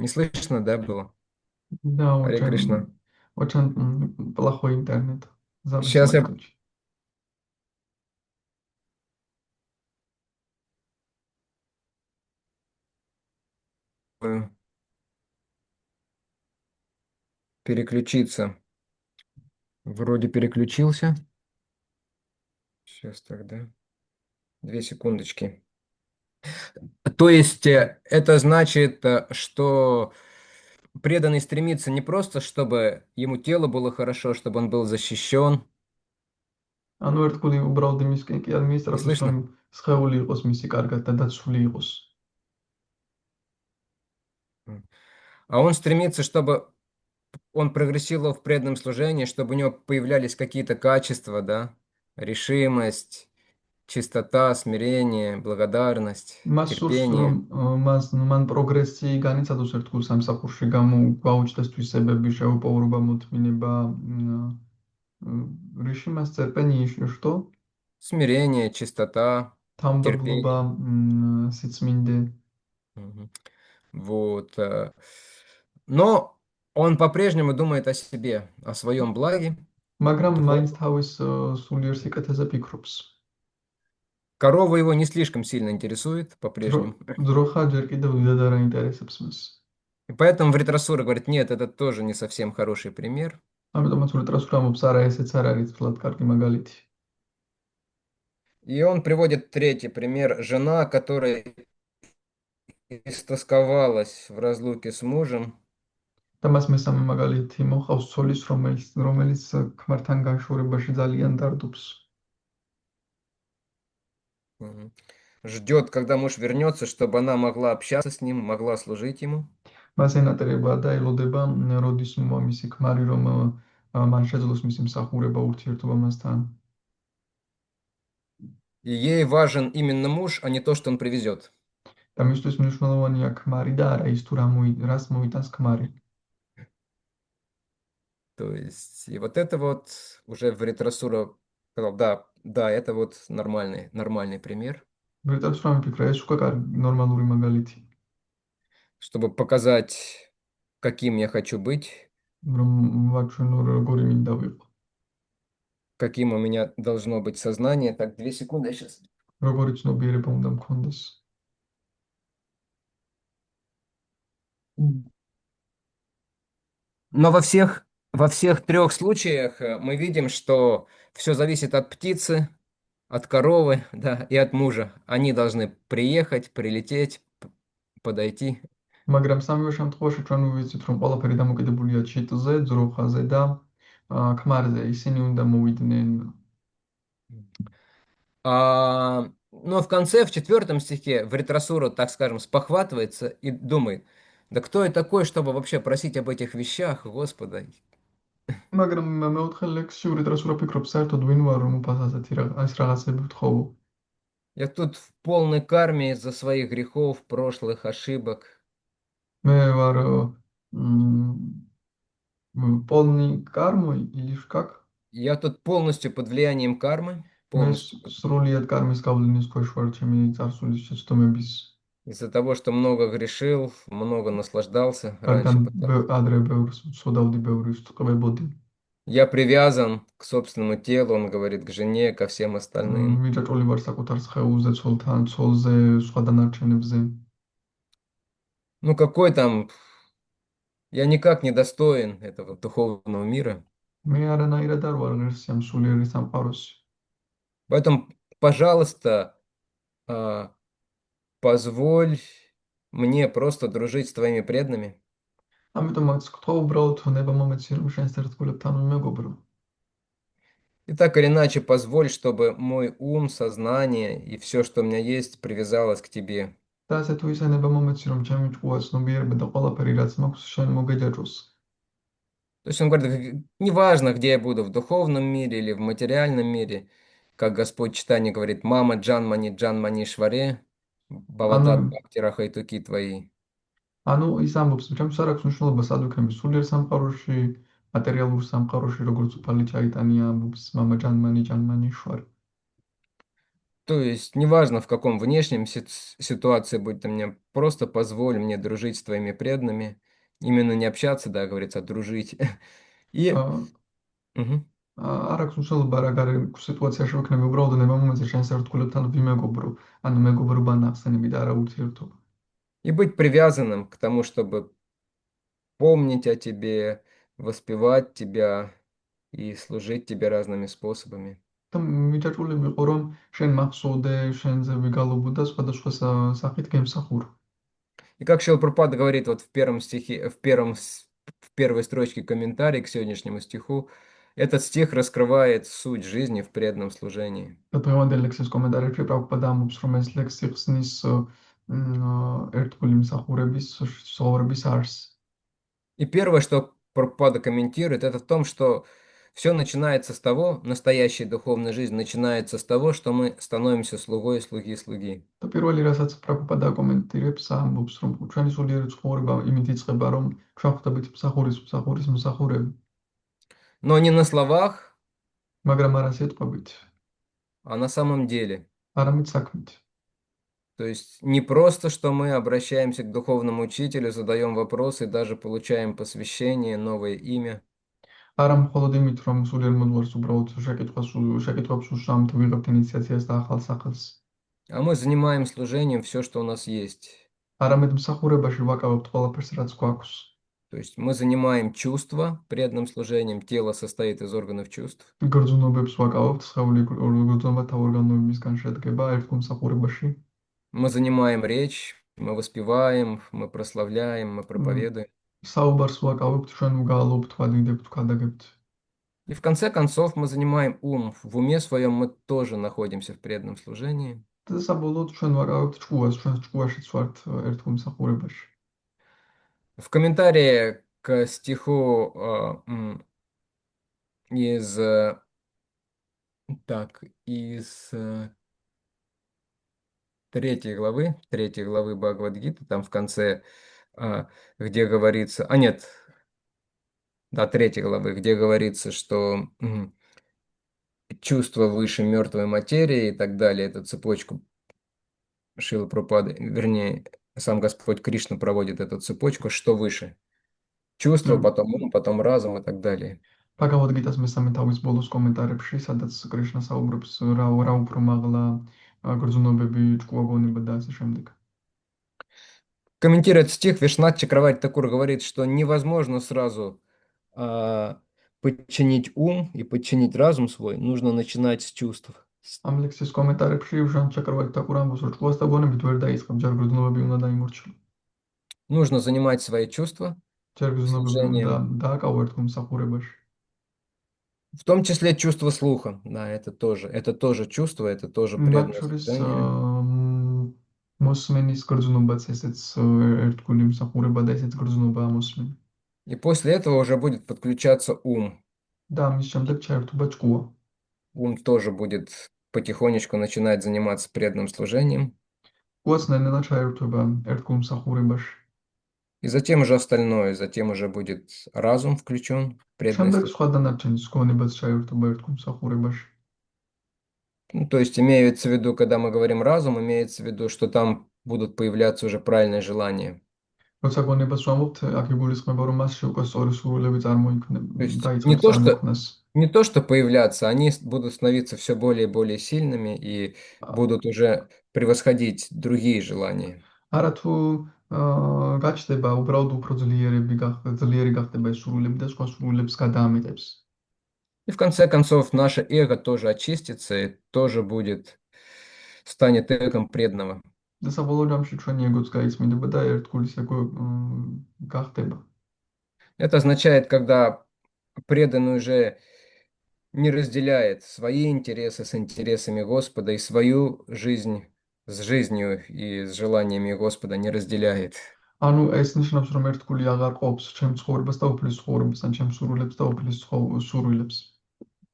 A: не слышно, да, было?
B: Да,
A: Харе Кришна.
B: очень плохой интернет.
A: Сейчас
B: Зависла
A: я
B: короче.
A: переключиться. Вроде переключился. Сейчас тогда. 2 секундочки. То есть это значит, что преданный стремится не просто, чтобы ему тело было хорошо, чтобы он был защищен.
B: ანუ ერთგული უბრალოდ იმისკენ კი არ
A: Не
B: მიისწრაფოს, რომ
A: слышно?
B: სხეული იყოს მისი კარგად და დაცული იყოს.
A: А он стремится, чтобы он прогрессировал в преданном служении, чтобы у него появлялись какие-то качества, да, решимость, чистота, смирение, благодарность,
B: მას სურს რომ
A: терпение.
B: მან პროგრესი განიცადოს ერთგულ სამსახურში, გაუჩნდეს თვისებები, შეუპოვრობა, მოთმინება, решимость, терпение, еще что?
A: Смирение, чистота,
B: Თავმდაბლობა,
A: терпение.
B: სიწმინდე.
A: Мгм. Вот. Но он по-прежнему думает о себе, о своем благе,
B: მაგრამ მაინც
A: духовном.
B: თავის სულიერ სიკეთეზე ფიქრობს.
A: Корова его не слишком сильно интересует по-прежнему.
B: ძროხა ჯერ კიდევ დიდად არ აინტერესებს მას.
A: И поэтому Вритрасура говорит, нет, это тоже не совсем хороший пример.
B: ამიტომაც ультраს ვამობს, არა, ესეც არ არის თლად კარგი მაგალითი.
A: И он приводит третий пример. Жена, которая истосковалась в разлуке с мужем,
B: და მას მესამე მაგალითი მოყავს ცოლის, რომელიც ქმართან განშორებაში ძალიან დარდობს.
A: мгм, ждет, когда муж вернется, чтобы она могла общаться с ним, могла служить ему.
B: მას ენატრება და ელოდება, როდის მისი ქმარი, რომ მან შეძლოს მისი მსახურება, ურთიერთობა მასთან.
A: И ей важен именно муж, а не то, что он привезет.
B: და მისთვის მნიშვნელოვანია ქმარი და არა ის თუ რას მოიტანს ქმარი.
A: То есть, и вот это вот уже Вритрасура сказал, да, да, это вот нормальный пример,
B: ბრიტანს რა მიფიქრა, ეს უკვე ნორმალური მაგალითი,
A: чтобы показать, каким я хочу быть,
B: რომ ვაჩვენო როგორი მინდა ვიყო.
A: каким у меня должно быть сознание. Так, 2 секунды, я сейчас.
B: როგორი ცნობიერება უნდა მქონდეს.
A: Но во всех 3 случаях мы видим, что все зависит от птицы, от коровы, да, и от мужа. Они должны приехать, прилететь, подойти.
B: მაგრამ სამივე შემთხვევაში ჩვენ ვიცით, რომ ყველაფერი დამოკიდებულია ჩიტზე, ძროხაზე და ქმარზე. ისინი უნდა მოვიდნენ.
A: Но в конце, в 4 стихе, Вритрасура, так скажем, спохватывается и думает, да кто я такой, чтобы вообще просить об этих вещах, Господа?
B: მაგრამ მეოთხე ლექსში ურიდრას ვფიქრობ, საერთოდ ვინ ვარ, რომ უფასასეთი այս რაღაცები ვთხოვო.
A: Я тут в полной карме из-за своих грехов, прошлых ошибок.
B: მე ვარ полный кармой или как?
A: Я тут полностью под влиянием кармы,
B: მე
A: полностью
B: სრულიად კარმის გავლენის ქვეშ ვარ ჩემი წარსულის შეცდომების.
A: из-за того, что много грешил, много наслаждался
B: რადგან
A: раньше.
B: ადრე ბევრს ვცოდავდი, ბევრს ვწყებოდი.
A: Я привязан к собственному телу, он говорит, к жене, ко всем остальным.
B: მიჯაჭვული ვარ საკუთარ სხეულზე, ცოლთან, ცოლზე, სხვა დანარჩენებზე.
A: Ну, какой там Я никак не достоин этого духовного мира.
B: მე არანაირად არ ვარ ღირსი ამ სულიერი სამყაროში.
A: Поэтому, пожалуйста, позволь мне просто дружить с твоими преданными.
B: ამიტომაც გთხოვ უბრალოდ ნება მომეცი რომ შენს ერთგულებთან ვიმეგობრო.
A: И так или иначе, позволь, чтобы мой ум, сознание и все, что у меня есть, привязалось к тебе.
B: და ასე თუ ისე ნება მომეცი რომ ჩემი ჭკუა ცნობიერება და ყველაფერი რაც მაქვს შენ მოგეჯაჭვოს.
A: То есть он говорит, неважно, где я буду, в духовном мире или в материальном мире, как Господь Читание говорит, мама Джан Мани Шваре,
B: ანუ
A: Бавадат Бхактирахайтуки твои.
B: ანუ ის ამბობს რომ ჩემს არ აქვს მნიშვნელობა სად ვიქნები სულიერ სამყაროში, მატერიალურ სამყაროში, როგორც უფალი ჩაიტანია ამბობს მამა ჭანმანი შვარი.
A: То есть, неважно, в каком внешнем ситуации будет у меня, просто позволь мне дружить с твоими преданными. Именно не общаться, да, говорится, а дружить. И мгм.
B: არ აქვს მნიშვნელობა რა გარე სიტუაციაში ვიქნები, უბრალოდ ნება მომეცი შენს ერთგულებთან ვიმეგობრო, ანუ მეგობრობა ნახსენები და არა ურთიერთობა.
A: И быть привязанным к тому, чтобы помнить о тебе, воспевать тебя и служить тебе разными способами.
B: და მიჯაჭვული ვიყო რომ შენ მახსოვდე, შენზე ვიგალობო და სხვადასხვა სახით გემსახურო.
A: И как Шрила Прабхупада говорит вот в первом стихе, в первой строчке комментария к сегодняшнему стиху, этот стих раскрывает суть жизни в преданном служении.
B: და დღევანდელი ლექსის კომენტარებში პრაბჰუპადა ამბობს რომ ეს ლექსი ხსნის ერთგული მსახურების ცხოვრების არსს.
A: И первое, что Прабхупада комментирует, это в том, что все начинается с того, настоящая духовная жизнь начинается с того, что мы становимся слугой слуги.
B: და პირველი რასაც პრაბჰუპადა კომენტირებს, ამბობს რომ ჩვენი სულიერი ცხოვრება იმით იწყება, რომ ჩვენ ხდებით მსახურის მსახურები,
A: Но не на словах,
B: მაგრამ არა სიტყვებით,
A: а на самом деле.
B: არამედ საქმით.
A: То есть не просто, что мы обращаемся к духовному учителю, задаем вопросы, даже получаем посвящение, новое имя.
B: არა მხოლოდ იმით, რომ სულიერ მოდვარს უბრალოდ შეკითხვებს უშამთ, ვიღებთ ინიციაციას და ახალ სახელს.
A: А мы занимаем служением все, что у нас есть.
B: არამედ მსახურებაში ვაკავებთ ყველაფერს, რაც გვაქვს.
A: То есть мы занимаем чувства преданным служением, тело состоит из органов чувств.
B: გრძნობებს ვაკავებთ, სხეული გრძნობათა ორგანოებისგან შედგება ერთ მსახურებაში.
A: Мы занимаем речь, мы воспеваем, мы прославляем, мы проповедуем.
B: საუბარს ვაკავებთ, ჩვენ ვგალობთ, ვადიდებთ, ვქადაგებთ.
A: И в конце концов мы занимаем ум. В уме своем мы тоже находимся в преданном служении.
B: და საბოლოოდ ჩვენ ვაკავებთ ჭკუას, ჩვენ ჭკუაშიც ვართ ერთ მსახურებაში.
A: В комментарии к стиху из третьей главы Бхагавад-гиты, там в конце, где говорится, третьей главы, где говорится, что чувство выше мертвой материи и так далее, эту цепочку Шрилы Прабхупады, вернее, сам Господь Кришна проводит эту цепочку, что выше. Чувство, потом ум, потом разум и так далее.
B: Bhagavad-gītās მესამე თავის ბოლოს კომენტარებში, სადაც კრიშნა საუბრობს რა უფრო მაღლა გრძნობები, ჭკუა გონება და ასე შემდეგ.
A: Комментируя этот стих, Вишнат Чакраварти Такур говорит, что невозможно сразу подчинить ум и подчинить разум свой, нужно начинать с чувств.
B: ამ ლექსის კომენტარებში ვიშნათ ჩაკრავარти Такур ამბობს, რომ ჭკუას და გონებით ვერ დაიწყებ, ჯერ გრძნობები უნდა დაიმორჩილო.
A: Нужно занимать свои чувства
B: ჯერ გრძნობები უნდა
A: служением,
B: დააკავო ერთ მსახურებაში.
A: в том числе чувство слуха. Да, это тоже чувство, это тоже
B: მათ
A: преданное
B: შორის
A: служение.
B: მოსმენის გრძნობაც ესეც ერთგული მსახურება და ესეც გრძნობაა მოსმენი.
A: И после этого уже будет подключаться ум.
B: და ამის შემდეგ ჩაერთვება ჭკუა.
A: Ум тоже будет потихонечку начинать заниматься преданным служением.
B: ჭკუაც ნენელა ჩაერთვება ერთგულ მსახურებაში.
A: И затем уже остальное, затем уже будет разум включен в преданное
B: შემდეგ
A: служение.
B: სხვა დანარჩენის გონებაც ჩაერთვება ერთგულ მსახურებაში.
A: Ну, то есть имеется в виду, когда мы говорим разум, имеется в виду, что там будут появляться уже правильные желания.
B: როცა გონებას ვამბობთ, აქ იგულისხმება, რომ მასში უკვე სწორი სურვილები
A: То есть
B: დაიწყებს წარმოქმნას.
A: не то, что появляться, они будут становиться все более и более сильными и будут уже превосходить другие желания.
B: არა თუ გაჩნდება უბრალოდ უფრო ძლიერი გახდება ეს სურვილები და სხვა სურვილებს გადაამეტებს.
A: И в конце концов наше эго тоже очистится и тоже станет эгом преданного.
B: და საბოლოო ჯამში ჩვენი ეგოც გაიწმინდება და ერთგულისეგვ გახდება.
A: Это означает, когда преданный уже не разделяет свои интересы с интересами Господа и свою жизнь с жизнью и с желаниями Господа не разделяет.
B: ანუ ეს ნიშნავს, რომ ერთგული აღარ ყოფს ჩემ ცხოვრებას და უფლის ცხოვრებას, ან ჩემ სურვილებს და უფლის სურვილებს.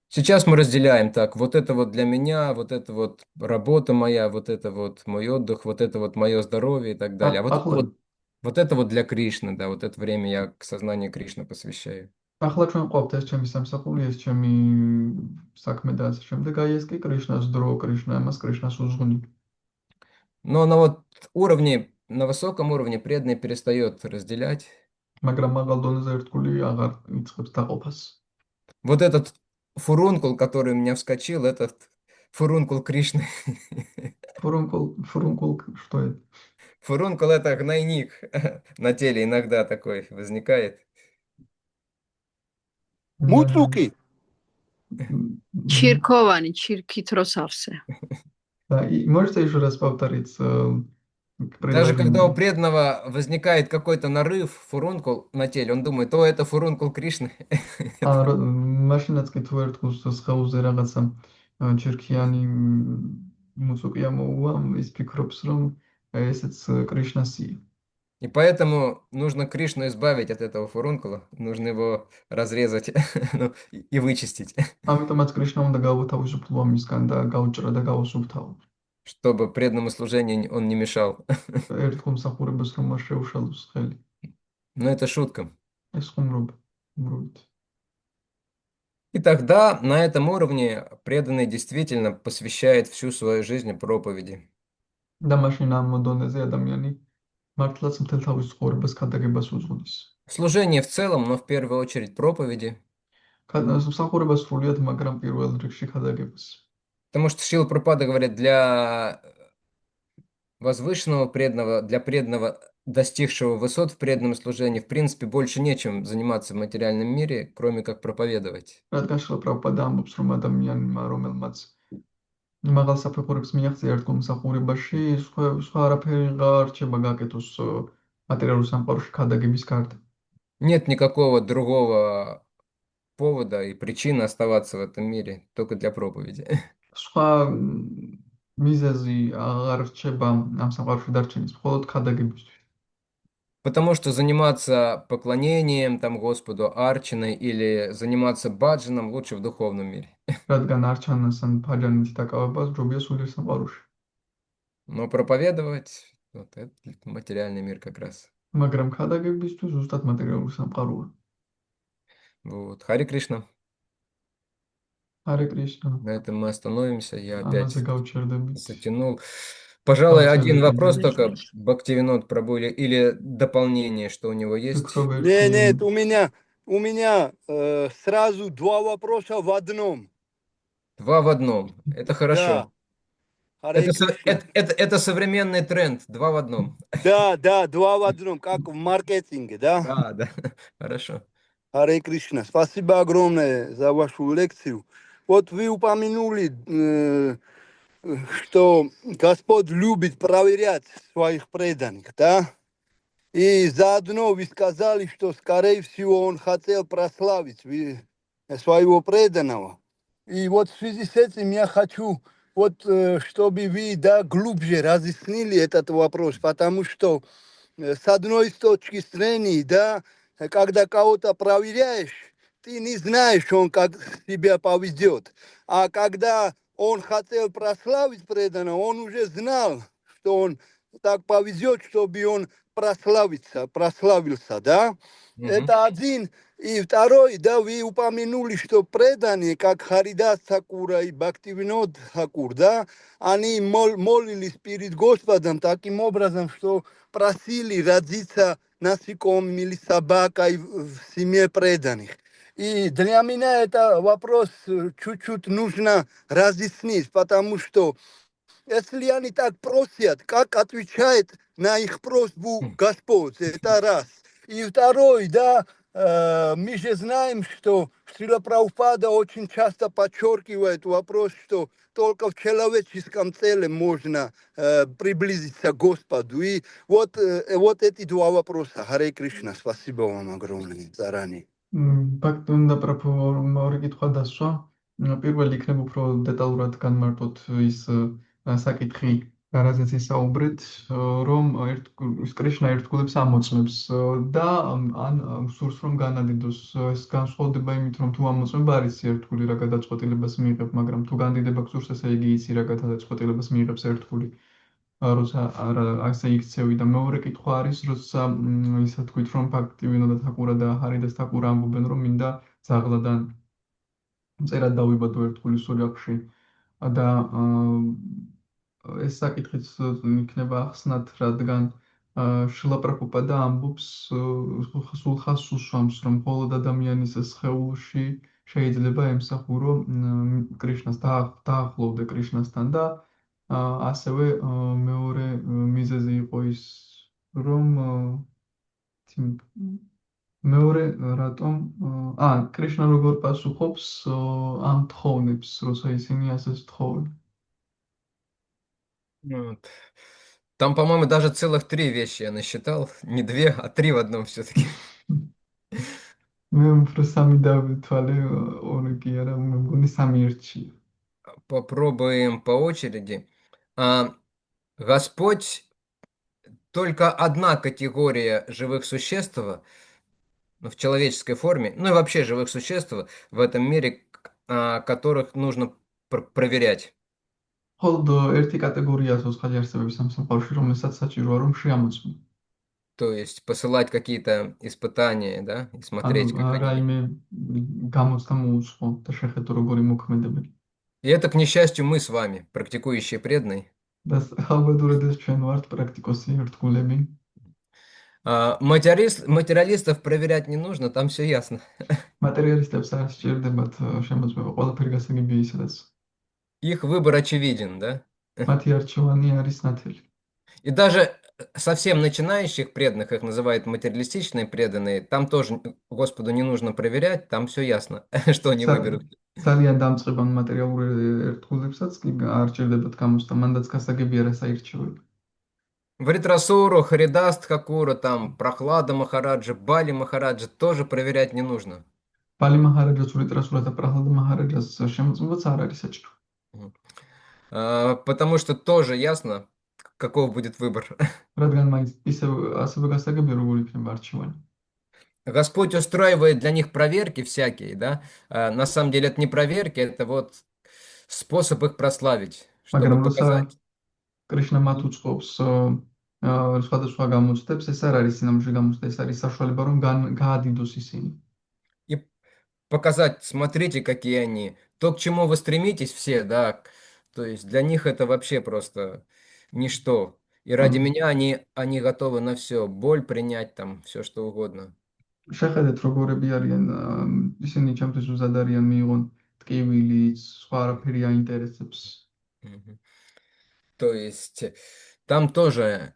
A: Сейчас мы разделяем так, вот это вот для меня, вот это вот работа моя, вот это вот мой отдых, вот это вот мое здоровье и так далее. А
B: ახლა
A: вот это вот для Кришны, да, вот это время я к сознанию Кришны посвящаю.
B: ახლა ჩვენ ყოფთ ეს ჩემი სამსახური, ეს ჩემი საქმე და ასე შემდეგ. აი ეს კი კრიშნას დრო, კრიშნა ამას კრიშნას უძღვნი.
A: Но на вот уровне, на высоком уровне преданный перестает разделять.
B: მაგრამ მაღალ დონეზე ერთგული აღარ იწყებს დაყოფას.
A: Вот этот фурункул, который у меня вскочил, этот фурункул Кришны.
B: Фурункул, что это?
A: Фурункул — это гнойник на теле иногда такой возникает.
C: მუწუკი
E: Чирковани, чиркитросавсе.
B: Да, и можете еще раз повторить
A: Даже когда у
B: предложение?
A: преданного возникает какой-то нарыв, фурункул на теле, он думает, о, это фурункул Кришны.
B: მაშინაც კი თუ ერთგულს სხეულზე რაღაცა ჩირქიანი მუწუკი ამოუვა, ის ფიქრობს, რომ ესეც კრიშნასია.
A: И поэтому нужно Кришну избавить от этого фурункула, нужно его разрезать ну, и вычистить,
B: ამიტომაც კრიშნა უნდა გავუთავისუფლო მისგან და გაუჭრა და გავუსუფთავო.
A: чтобы преданному служению он не мешал.
B: ერთგულ მსახურებას რომ მას შეუშალოს ხელი.
A: Но это шутка.
B: ეს ხუმრობით.
A: И тогда на этом уровне преданный действительно посвящает всю свою жизнь проповеди.
B: და მაშინ ამ დონეზე ადამიანი მართლაც მთელ თავის ცხოვრებას ქადაგებას უძღვნის.
A: Служение в целом, но в первую очередь проповеди.
B: მსახურება სრულიად, მაგრამ პირველ რიგში ქადაგებას.
A: Потому что Шрила Прабхупада говорит, для возвышенного преданного, для преданного, достигшего высот в преданном служении, в принципе, больше нечем заниматься в материальном мире, кроме как проповедовать.
B: რადგან შრილა პრაბჰუპადა ამბობს, რომ ადამიანმა, რომელმაც მაღალ საფეხურებს მიაღწია ერთგულ მსახურებაში, სხვა არაფერი აღარ რჩება გაკეთოს materiალურ სამყაროში ქადაგების გარდა.
A: Нет никакого другого повода и причины оставаться в этом мире, только для проповеди.
B: სხვა მიზეზი აღარ რჩება ამ სამყაროში დარჩენის, მხოლოდ ქადაგებისთვის.
A: Потому что заниматься поклонением там Господу, арчаной или заниматься баджаном лучше в духовном мире.
B: რადგან არჩანას ან ფაჯანით დაკავება ჯობია სულიერ სამყაროში.
A: Но проповедовать, вот это материальный мир как раз.
B: მაგრამ ქადაგებისთვის ზუსტად მატერიალური სამყაროა.
A: Вот. Хари Кришна.
B: ჰარე კრიშნა.
A: На этом мы остановимся. Я опять
B: ამაზე გავჩერდებით.
A: затянул. Пожалуй, один вопрос
B: Спасибо.
A: только Бхактивинод Прабху или дополнение, что у него есть.
C: Нет, у меня сразу два вопроса в одном.
A: Два в одном. Это хорошо.
C: Да. Харе Кришна.
A: Это современный тренд. Два в одном.
C: Да, два в одном, как в маркетинге, да?
A: Да. Хорошо.
C: Харе Кришна. Спасибо огромное за вашу лекцию. Вот вы упомянули, что Господь любит проверять своих преданных, да? И заодно вы сказали, что, скорее всего, Он хотел прославить своего преданного. И вот в связи с этим я хочу, чтобы вы глубже разъяснили этот вопрос, потому что с одной точки зрения, да, когда кого-то проверяешь, ты не знаешь, он как себя поведет. А когда он хотел прославить преданного, он уже знал, что он так повезет, чтобы он прославился, да? Это один. И второй, да, вы упомянули, что преданные, как Харидас Тхакур и Бхактивинод Тхакур, да, они молились перед Господом таким образом, что просили родиться насекомым или собакой в семье преданных. И для меня это вопрос чуть-чуть нужно разъяснить, потому что Если они так просят, как отвечает на их просьбу Господь? Это раз. И второй, да, мы же знаем, что Шрила Прабхупада очень часто подчеркивает вопрос, что только в человеческом теле можно приблизиться к Господу. И вот эти два вопроса. Харе Кришна, спасибо вам огромное заранее.
B: ფაქტი უნდა მეორე კითხვა დასვა. პირველი იქნება უფრო დეტალურად განმარტოთ ის საკითხი, რაზეც ისაუბრეთ, რომ კრიშნა ერთგულებს ამოწმებს და ან სურს რომ განადიდოს. ეს განსხვავდება იმით, რომ თუ ამოწმება არის ერთგული რა გადაწყვეტილებას მიიღებ, მაგრამ თუ განდიდება გსურს, ესე იგი იცი რა გადაწყვეტილებას მიიღებს ერთგული. როცა ასე იქცევი და მეორე კითხვა არის, როცა ისა თქვით, რომ ფაქტი ვინოდა თაკურა და ჰარიდას თაკურა ამბობენ, რომ მინდა ძაღლადან მწერად დავიბადო ერთგულის ოჯახში და ეს საკითხიც იქნება ახსნათ, რადგან შრილა პრაბჰუპადა ამბობს სულ ხას უსვამს, რომ მხოლოდ ადამიანის სხეულში შეიძლება ემსახურო კრიშნას დაახლოვდე კრიშნასთან და ასევე მეორე მიზეზი იყო ის, რომ მეორე რატომ კრიშნა როგორ პასუხობს ამ თხოვნებს, როცა ისინი ასე თხოვენ.
A: Вот. Там, по-моему, даже целых 3 вещи я насчитал. Не 2, а 3 в одном все-таки.
B: მე უფრო სამი დავთვალე, ორი კი არა, მე მგონი სამი ერთში.
A: Попробуем по очереди. Господь только одна категория живых существ, в человеческой форме, ну и вообще живых существ в этом мире, которых нужно проверять.
B: მხოლოდ ერთი კატეგორია აქვს ხალხი არსებების ამ სამყაროში, რომელსაც საჭიროა რომ შეამოწმო.
A: То есть посылать какие-то испытания, да, и смотреть,
B: ანუ
A: как они.
B: რაიმე გამოცდა მოუწყო და შეხედო როგორი მოქმედებენ.
A: И это, к несчастью, мы с вами, практикующие преданные.
B: და ალბათურად ეს ჩვენ ვართ პრაქტიკოსი ერთგულები.
A: Материалистов проверять не нужно, там все ясно.
B: მატერიალისტებს არ სჭირდებათ შემოწმება, ყველაფერი გასაგებია ისედაც.
A: Их выбор очевиден, да?
B: მათი არჩევანი არის ნათელი.
A: И даже совсем начинающих преданных, их называют материалистичные преданные, там тоже Господу не нужно проверять, там все ясно, что они выберут.
B: ძალიან დამწყებან მატერიალურ ერთგულებსაც კი არ სჭირდებათ გამოცდა, მანდაც გასაგებია რა საირჩევები.
A: Вритрасуру, Харидаст Хакуру, там, Прохлада Махараджа, Бали Махараджа тоже проверять не нужно.
B: ბალი მაჰარაჯას, ურიტრასურა და პრაჰლადა მაჰარაჯას შემოწმებაც არ არის საჭირო.
A: Потому что тоже ясно, каков будет выбор.
B: რადგან მაინც ასევე გასაგებია როგორი იქნება არჩევანი.
A: Господь устраивает для них проверки всякие, да? На самом деле это не проверки, это вот способ их прославить, чтобы показать.
B: კრიშნა მათ უწყობს სხვადასხვა გამოცდებს, ეს არ არის სინამდვილე გამოცდა, ეს არის საშუალება რომ გაადიდოს ისინი.
A: И показать, смотрите, какие они. То, к чему вы стремитесь все, да, то есть для них это вообще просто ничто. И ради меня они готовы на все, боль принять, там, все что угодно.
B: შეხედეთ როგორები არიან ისინი ჩემთვის უზად არიან მიიღონ ტკივილი, სხვა არაფერი აინტერესებს.
A: То есть там тоже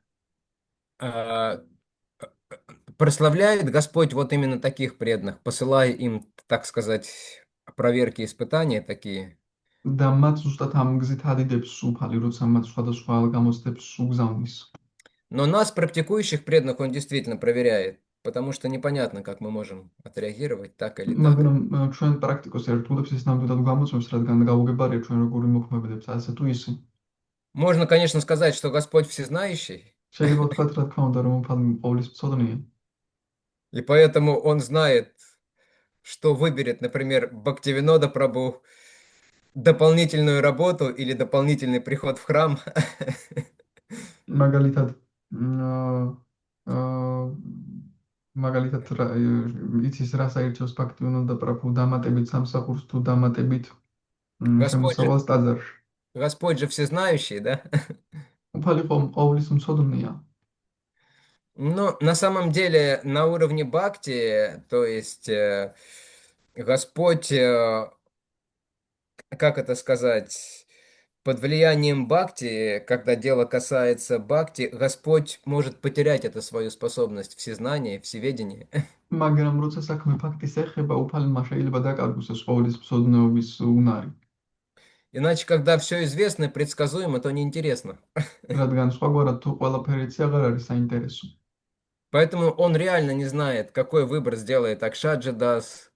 A: прославляет Господь вот именно таких преданных, посылая им, так сказать, проверки, испытания такие.
B: და მათ ზუსტად ამ გზით ადიდებს უფალი, როცა მათ სხვადასხვა გამოცდებს უგზავნის.
A: Но нас, практикующих преданных, он действительно проверяет, потому что непонятно, как мы можем отреагировать так или так.
B: მაგრამ ჩვენ პრაქტიკოს ერთგულებს ის ნამდვილად გამოცემს, რადგან გაუგებარია ჩვენ როგორი მოქმედებს ასე თუ ისე.
A: Можно, конечно, сказать, что Господь всезнающий.
B: შეიძლება ვთქვათ, რა თქმა უნდა, რომ უფალი ყოვლისმცოდნეა.
A: И поэтому он знает, что выберет, например, Бхактивинода Прабху, дополнительную работу или дополнительный приход в храм.
B: მაგალითად იცის რა საერთოს Бхактивинода Прабху დამატებით სამსახურს თუ დამატებით შემოსავალს ტაძარში.
A: Господь же всезнающий, да?
B: უფალი ყოვლისმცოდნეა.
A: Но на самом деле на уровне бхакти, то есть Господь, как это сказать, Под влиянием бхакти, когда дело касается бхакти, Господь может потерять эту свою способность всезнания, всеведения.
B: მაგრამ როცა საქმე ფაქტის ეხება, უფალმა შეიძლება დაკარგოს ეს ყოვლის მსოდნეობის უნარი,
A: Иначе, когда все известно и предсказуемо, то неинтересно.
B: რადგან სხვაგვარად თუ ყველაფერი იცი აღარ არის საინტერესო.
A: Поэтому он реально не знает, какой выбор сделает Акшаджа Дас,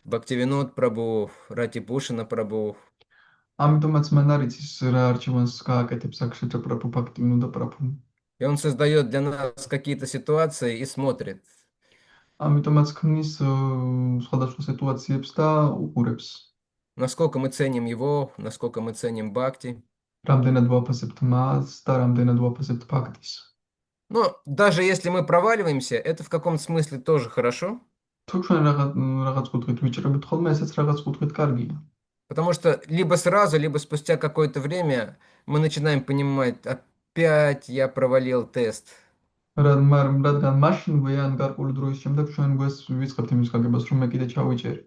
A: Бхактивинод Прабhu, Ратипушина Прабhu.
B: ამიტომაც მან არ იცის რა არჩევანს გააკეთებს აქშეჭა პრაფუ ფაქტივნუ და პრაფუ.
A: И он создает для нас какие-то ситуации и смотрит,
B: ამიტომაც ქმნის სხვადასხვა სიტუაციებს და უყურებს.
A: насколько мы ценим его, насколько мы ценим бхакти.
B: რამდენად ვაფასებთ მას და რამდენად ვაფასებთ ფაქტის.
A: Но даже если мы проваливаемся, это в каком-то смысле тоже хорошо,
B: თუ ჩვენ რაღაც კუთხით ვიჭრებით ხოლმე, ესეც რაღაც კუთხით კარგია.
A: потому что либо сразу, либо спустя какое-то время мы начинаем понимать, опять я провалил тест.
B: რადგან მაშინვე ან გარკვეული დროის შემდეგ ჩვენ გვეს ვიწყებთ იმის გაგებას, რომ მე კიდე ჩავიჭერი.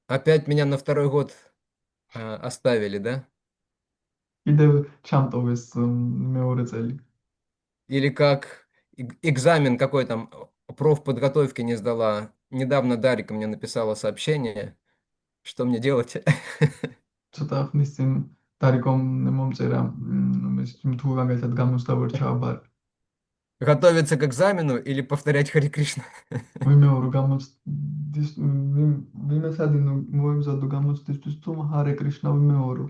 A: Опять меня на второй год оставили, да?
B: კიდევ ჩამტოვეს მეორე წელი.
A: Или как экзамен какой там, профподготовки не сдала. Недавно Дарика мне написала сообщение, что мне делать.
B: ცოტა ხნის წინ დარიკომ მომწერა ის თუ მაგალითად გამოსდა ვერ ჩააბარ.
A: Готовиться к экзамену или повторять Хари Кришна?
B: ვიმეორო გამოცდის ვიმესადინო მოემზადო გამოცდისთვის თუ ჰარე კრიშნა ვიმეორო.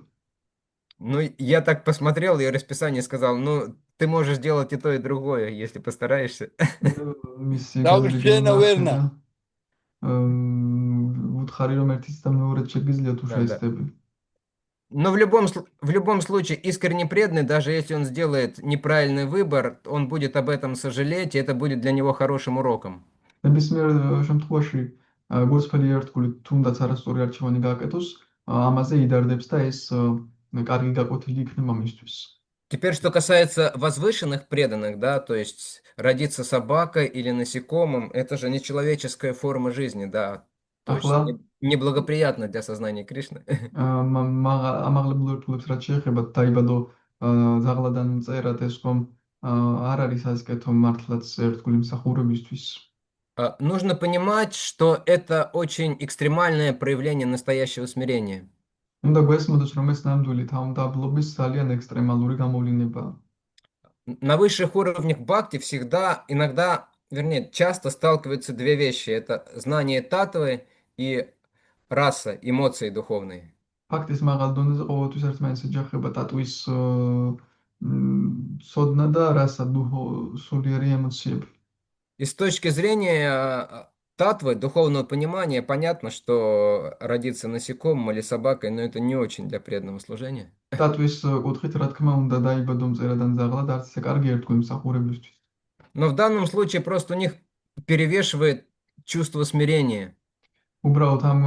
A: Ну, я так посмотрел ее расписание и сказал, ну, ты можешь делать и то, и другое, если постараешься.
B: მისი
C: Давжена верна.
B: უთხარი რომ ერთის და მეორეც შეგიძლია თუ
A: Да, да.
B: შეესწები.
A: Но в любом случае, искренне преданный, даже если он сделает неправильный выбор, он будет об этом сожалеть, и это будет для него хорошим уроком.
B: ნებისმიერ შემთხვევაში გულწრფელი ერთგული თუნდაც არასწორი არჩევანი გააკეთოს, ამაზე იდარდებს და ეს კარგი გაკვეთილი იქნება მისთვის.
A: Теперь, что касается возвышенных преданных, да, то есть родиться собакой или насекомым, это же нечеловеческая форма жизни, да, то есть
B: ახლა
A: неблагоприятно для сознания Кришны.
B: ამაღლებულ ერთგულებს რაც შეეხება დაიბადო ზაღლადან მწერად ეს ხომ არ არის ასკეთო მართლაც ერთგული მსახურებისთვის.
A: Нужно понимать, что это очень экстремальное проявление настоящего смирения.
B: უნდა გვესმოდოს რომ ეს ნამდვილი თავმდაბლობის ძალიან ექსტრემალური გამოვლინებაა.
A: На высших уровнях бхакти всегда, иногда, вернее, часто сталкиваются две вещи. Это знание татвы и раса, эмоции духовные.
B: ფაქტის მაღალ დონეზე ყოველთვის ერთმანეთს ეჯახება ტატვის სოდნა და რასა სულიერი ემოციები.
A: И с точки зрения татвы, духовного понимания, понятно, что родиться насекомым или собакой, но это не очень для преданного служения.
B: ტატვის კუთხით რა თქმა უნდა დაიბადო მწერადან ზაღლად არც ისე კარგი ერთგვარი მსახურებისთვის.
A: Но в данном случае просто у них перевешивает чувство смирения.
B: უბრალოდ ამ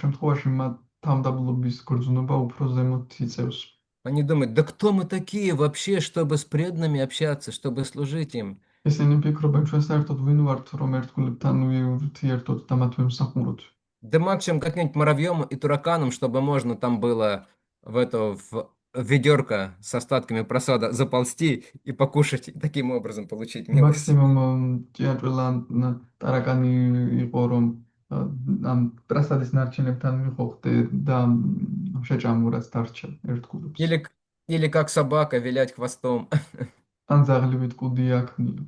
B: შემთხვევაში მათ თავმდაბლობის გრძნობა უფრო ზემოთ იწევს.
A: Они думают, да кто мы такие вообще, чтобы с преданными общаться, чтобы служить им?
B: ისინი ფიქრობენ ჩვენ საერთოდ вин ვართ რომ ერთგულებთან ვურთიერთოთ და მათ ვემსახუროთ.
A: Да максимум как-нибудь муравьем и тураканом, чтобы можно там было в ведерко с остатками просада заползти и покушать, и таким образом получить милость.
B: მაქსიმუმ ჭიანჭველან ტარაკანი იყო რომ ამ პრასადის ნარჩენებთან მივხვდე და შეჭამურაც დარჩა ერთგულებს.
A: Или как собака вилять хвостом.
B: ან ზაღლივით კუდი აქმნილი.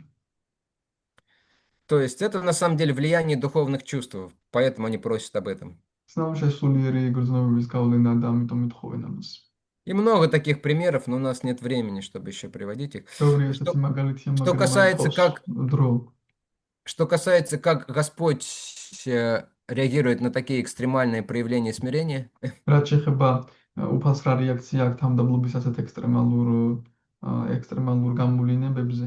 A: То есть это на самом деле влияние духовных чувств, поэтому они просят об этом.
B: სნაუში სულიერი გრძნობების გავლენა და ამიტომ ეთხოვენ ამას.
A: И много таких примеров, но у нас нет времени, чтобы еще приводить их.
B: ბევრი ესეთი მაგალითია,
A: Что
B: მაგრამ
A: касается
B: დრო.
A: Что касается, как Господь реагирует на такие экстремальные проявления смирения,
B: რაც შეეხება უფალს რა რეაქცია აქვს თავმდაბლობის ასეთ ექსტრემალურ გამოვლინებებზე.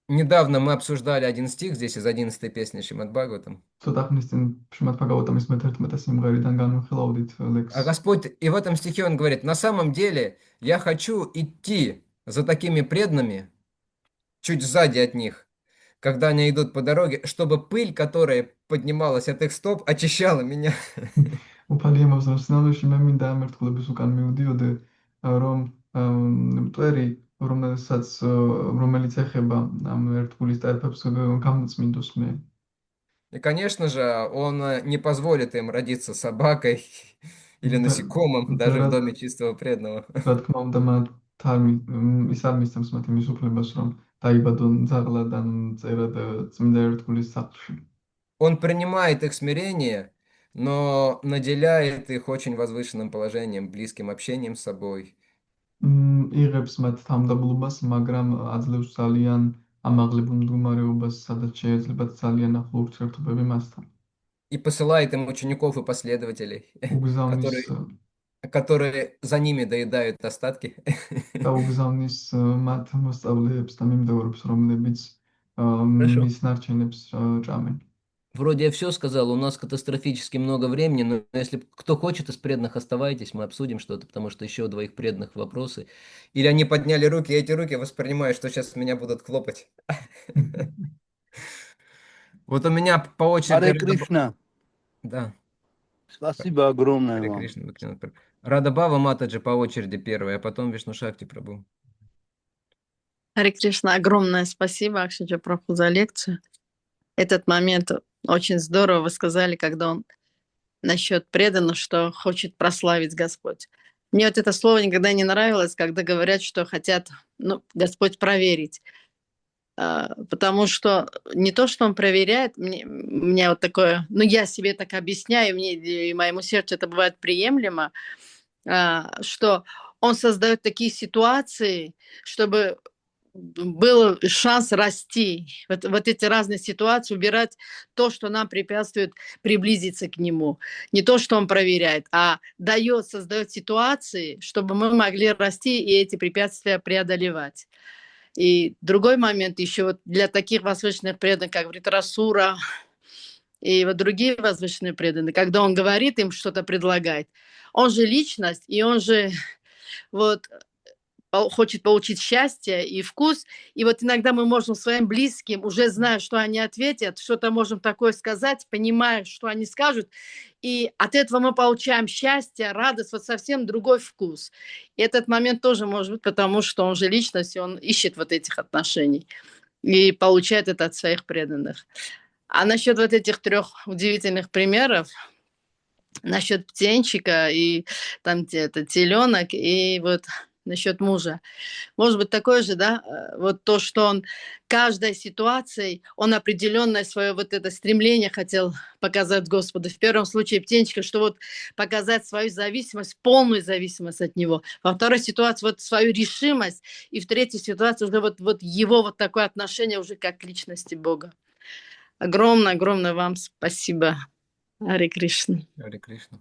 A: недавно мы обсуждали один стих здесь из 11-й песни Шримад Бхагаватам.
B: ცოტა ხნის წინ შრიმად ბაგავატამის მე-11 სიმღერიდან განვიხილავდით
A: А
B: ლექს.
A: Господь и в этом стихе Он говорит, на самом деле я хочу идти за такими преданными, чуть сзади от них, когда они идут по дороге, чтобы пыль, которая поднималась от их стоп, очищала меня.
B: უფალი ემოსნობს ნამდვილში მე მინდა ამ ერთგულების უკან მივდიოდე რომ მტვერი, რომელიც ეხება ამ ერთგულის ტайპებს გამწმინდოს მე.
A: И, конечно же, он не позволит им родиться собакой или
B: და
A: насекомым,
B: და
A: даже в доме чистого преданного.
B: რა თქმა უნდა, ის არ მისცემს მათ იმის უფლებას, რომ დაიბადონ ძაღლად ან მწერად წმინდა ერთგულის სახლში.
A: Он принимает их смирение, но наделяет их очень возвышенным положением, близким общением с собой.
B: იღებს მათ თავმდაბლობას, მაგრამ აძლევს ძალიან ამაღლებულ მდგომარეობას, სადაც შეიძლება ძალიან ახლო ურთიერთობები მასთან.
A: И посылает им учеников и последователей,
B: უგზავნის
A: которые за ними доедают остатки.
B: და უგზავნის მათ მოსწავლეებს და მიმდევრებს, რომლებიც
A: Хорошо.
B: მის ნარჩენებს ჭამენ.
A: Вроде я все сказал, у нас катастрофически много времени, но если кто хочет из преданных, оставайтесь, мы обсудим что-то, потому что еще у двоих преданных вопросы. Или они подняли руки, я эти руки воспринимаю, что сейчас меня будут хлопать. Вот у меня по очереди...
C: Аре Кришна.
A: Да,
C: Спасибо огромное
A: Харе
C: вам.
A: Кришна, Бхактивинода Прабху. Радабава Матаджи по очереди первая, а потом Вишну Шакти Прабху.
E: Харе Кришна, огромное спасибо, Акшаджа Прабху, за лекцию. Этот момент очень здорово вы сказали, когда он насчет преданных, что хочет прославить Господь. Мне вот это слово никогда не нравилось, когда говорят, что хотят, Господь проверить. Потому что не то, что он проверяет, у меня вот такое, я себе так объясняю, мне и моему сердцу это бывает приемлемо, что он создает такие ситуации, чтобы был шанс расти. Вот эти разные ситуации, убирать то, что нам препятствует приблизиться к нему. Не то, что он проверяет, а создает ситуации, чтобы мы могли расти и эти препятствия преодолевать. И другой момент еще вот для таких возвышенных преданных, как Вритрасура и вот другие возвышенные преданные, когда он говорит им, что-то предлагает, он же личность, и он же вот хочет получить счастье и вкус. И вот иногда мы можем своим близким, уже зная, что они ответят, что-то можем такое сказать, понимая, что они скажут. И от этого мы получаем счастье, радость, вот совсем другой вкус. И этот момент тоже может быть, потому что он же личность, и он ищет вот этих отношений. И получает это от своих преданных. А насчет вот этих 3 удивительных примеров, насчет птенчика и там где-то теленок, и вот насчет мужа. Может быть, такое же, да, вот то, что он каждой ситуацией, он определенное свое вот это стремление хотел показать Господу. В первом случае птенчика, что вот показать свою зависимость, полную зависимость от него. Во второй ситуации вот свою решимость. И в третьей ситуации уже вот его вот такое отношение уже как к личности Бога. Огромное вам спасибо, Харе Кришна.
A: Харе Кришна.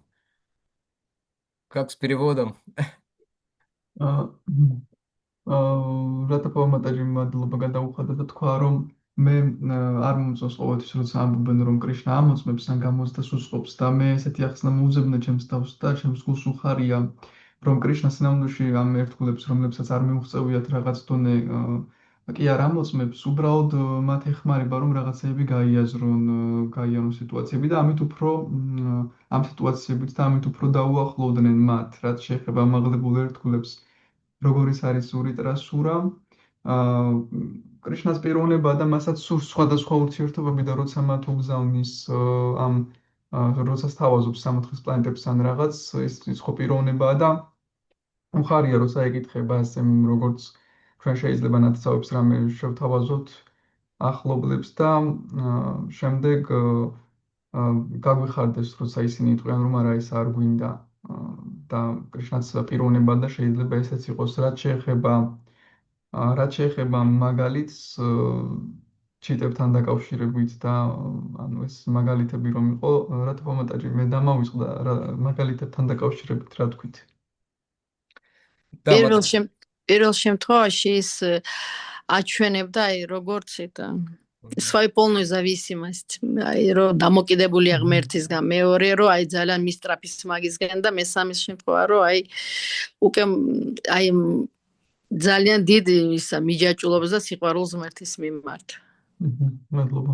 A: Как с переводом?
B: რათა პოვამატაჟი მადლობა გადაუხადა და თქვა რომ მე არ მომწონს ყოველთვის როცა ამბობენ რომ კრიშნა ამოწმებს ან გამოცდას უწყობს და მე ესეთი ახსნა მოუძებნა ჩემს თავს და ჩემს გულს უხარია რომ კრიშნა სინამდვილეში ამ ერთგულებს რომლებსაც არ მიუღწევიათ რაღაც დონე კი არ ამოწმებს უბრალოდ მათ ეხმარება რომ რაღაცეები გაიაზრონ სიტუაციები და ამით უფრო ამ სიტუაციებით და ამით უფრო დაუახლოვდნენ მათ რაც შეეხება ამაღლებულ ერთგულებს როგორიც არის ვრიტრასურა, კრიშნას პიროვნება და მასაც სურს სხვადასხვა ურთიერთობები და როცა მათ უგზავნის როცა სთავაზობს სამოთხის პლანეტებს ან რაღაც, ის ხო პიროვნებაა და უხარია როცა ეკითხება ასე როგორც ჩვენ შეიძლება ნათესავებს რამე შევთავაზოთ ახლობლებს და შემდეგ გაგვიხარდეს როცა ისინი იტყვიან რომ არა ეს არ გვინდა და კრიშნას პიროვნება და შეიძლება ესეც იყოს რაც შეეხება მაგალითს ჩიტებთან დაკავშირებით და ანუ ეს მაგალითები რომ იყო რა თქმა უნდა მე დამავიწყდა მაგალითებთან დაკავშირებით რა თქვით
E: პირველ შემთხვევაში ის აჩვენებდა როგორც это свою полную зависимость. Რომ დამოკიდებულია ღმერთისგან, მეორე რომ აი ძალიან მისტრაფის მაგისგან და მესამე შემთხვევა რომ უკვე ძალიან დიდ ისა მიჯაჭულობს და სიყვარულს ღმერთის მიმართ.
B: მადლობა.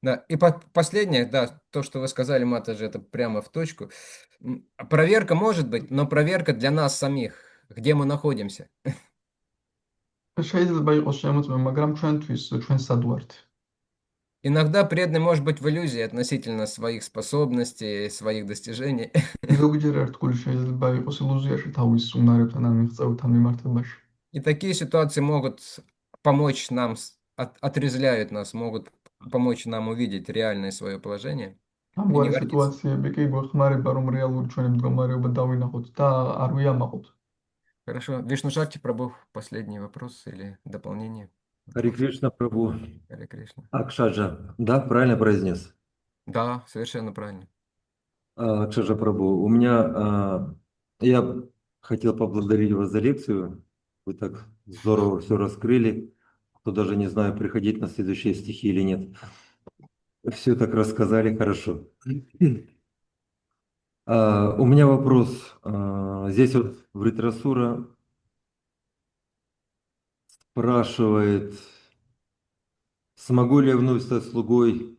A: Да, и последнее, да, то, что вы сказали, Матаджи, это прямо в точку. Проверка может быть, но проверка для нас самих. где мы находимся.
B: შეიძლება იყოს შემოწმება, მაგრამ ჩვენთვის, ჩვენ სად ვართ?
A: Иногда преданный может быть в иллюзии относительно своих способностей, своих достижений.
B: ზოგჯერ ერთგული შეიძლება იყოს ილუზიაში თავის უნარებთან ან მიღწევებთან მიმართებაში.
A: И такие ситуации могут помочь нам, отрезвляют нас, могут помочь нам увидеть реальное свое положение и не
B: ამგვარი
A: гордиться.
B: სიტუაციები კი გვეხმარება, რომ რეალური ჩვენი მდგომარეობა დავინახოთ და არ ვიამაყოთ.
A: Хорошо. Вишну-шакти Прабhu, последний вопрос или дополнение?
F: Харе Кришна, Прабhu.
A: Харе Кришна.
F: Акшаджа, да, правильно произнес?
A: Да, совершенно правильно.
F: Акшаджа Прабhu, я хотел поблагодарить вас за лекцию. Вы так здорово все раскрыли, что даже не знаю, приходить на следующие стихи или нет. Все так рассказали хорошо. У меня вопрос. Здесь вот Вритрасура спрашивает, смогу ли я вновь стать слугой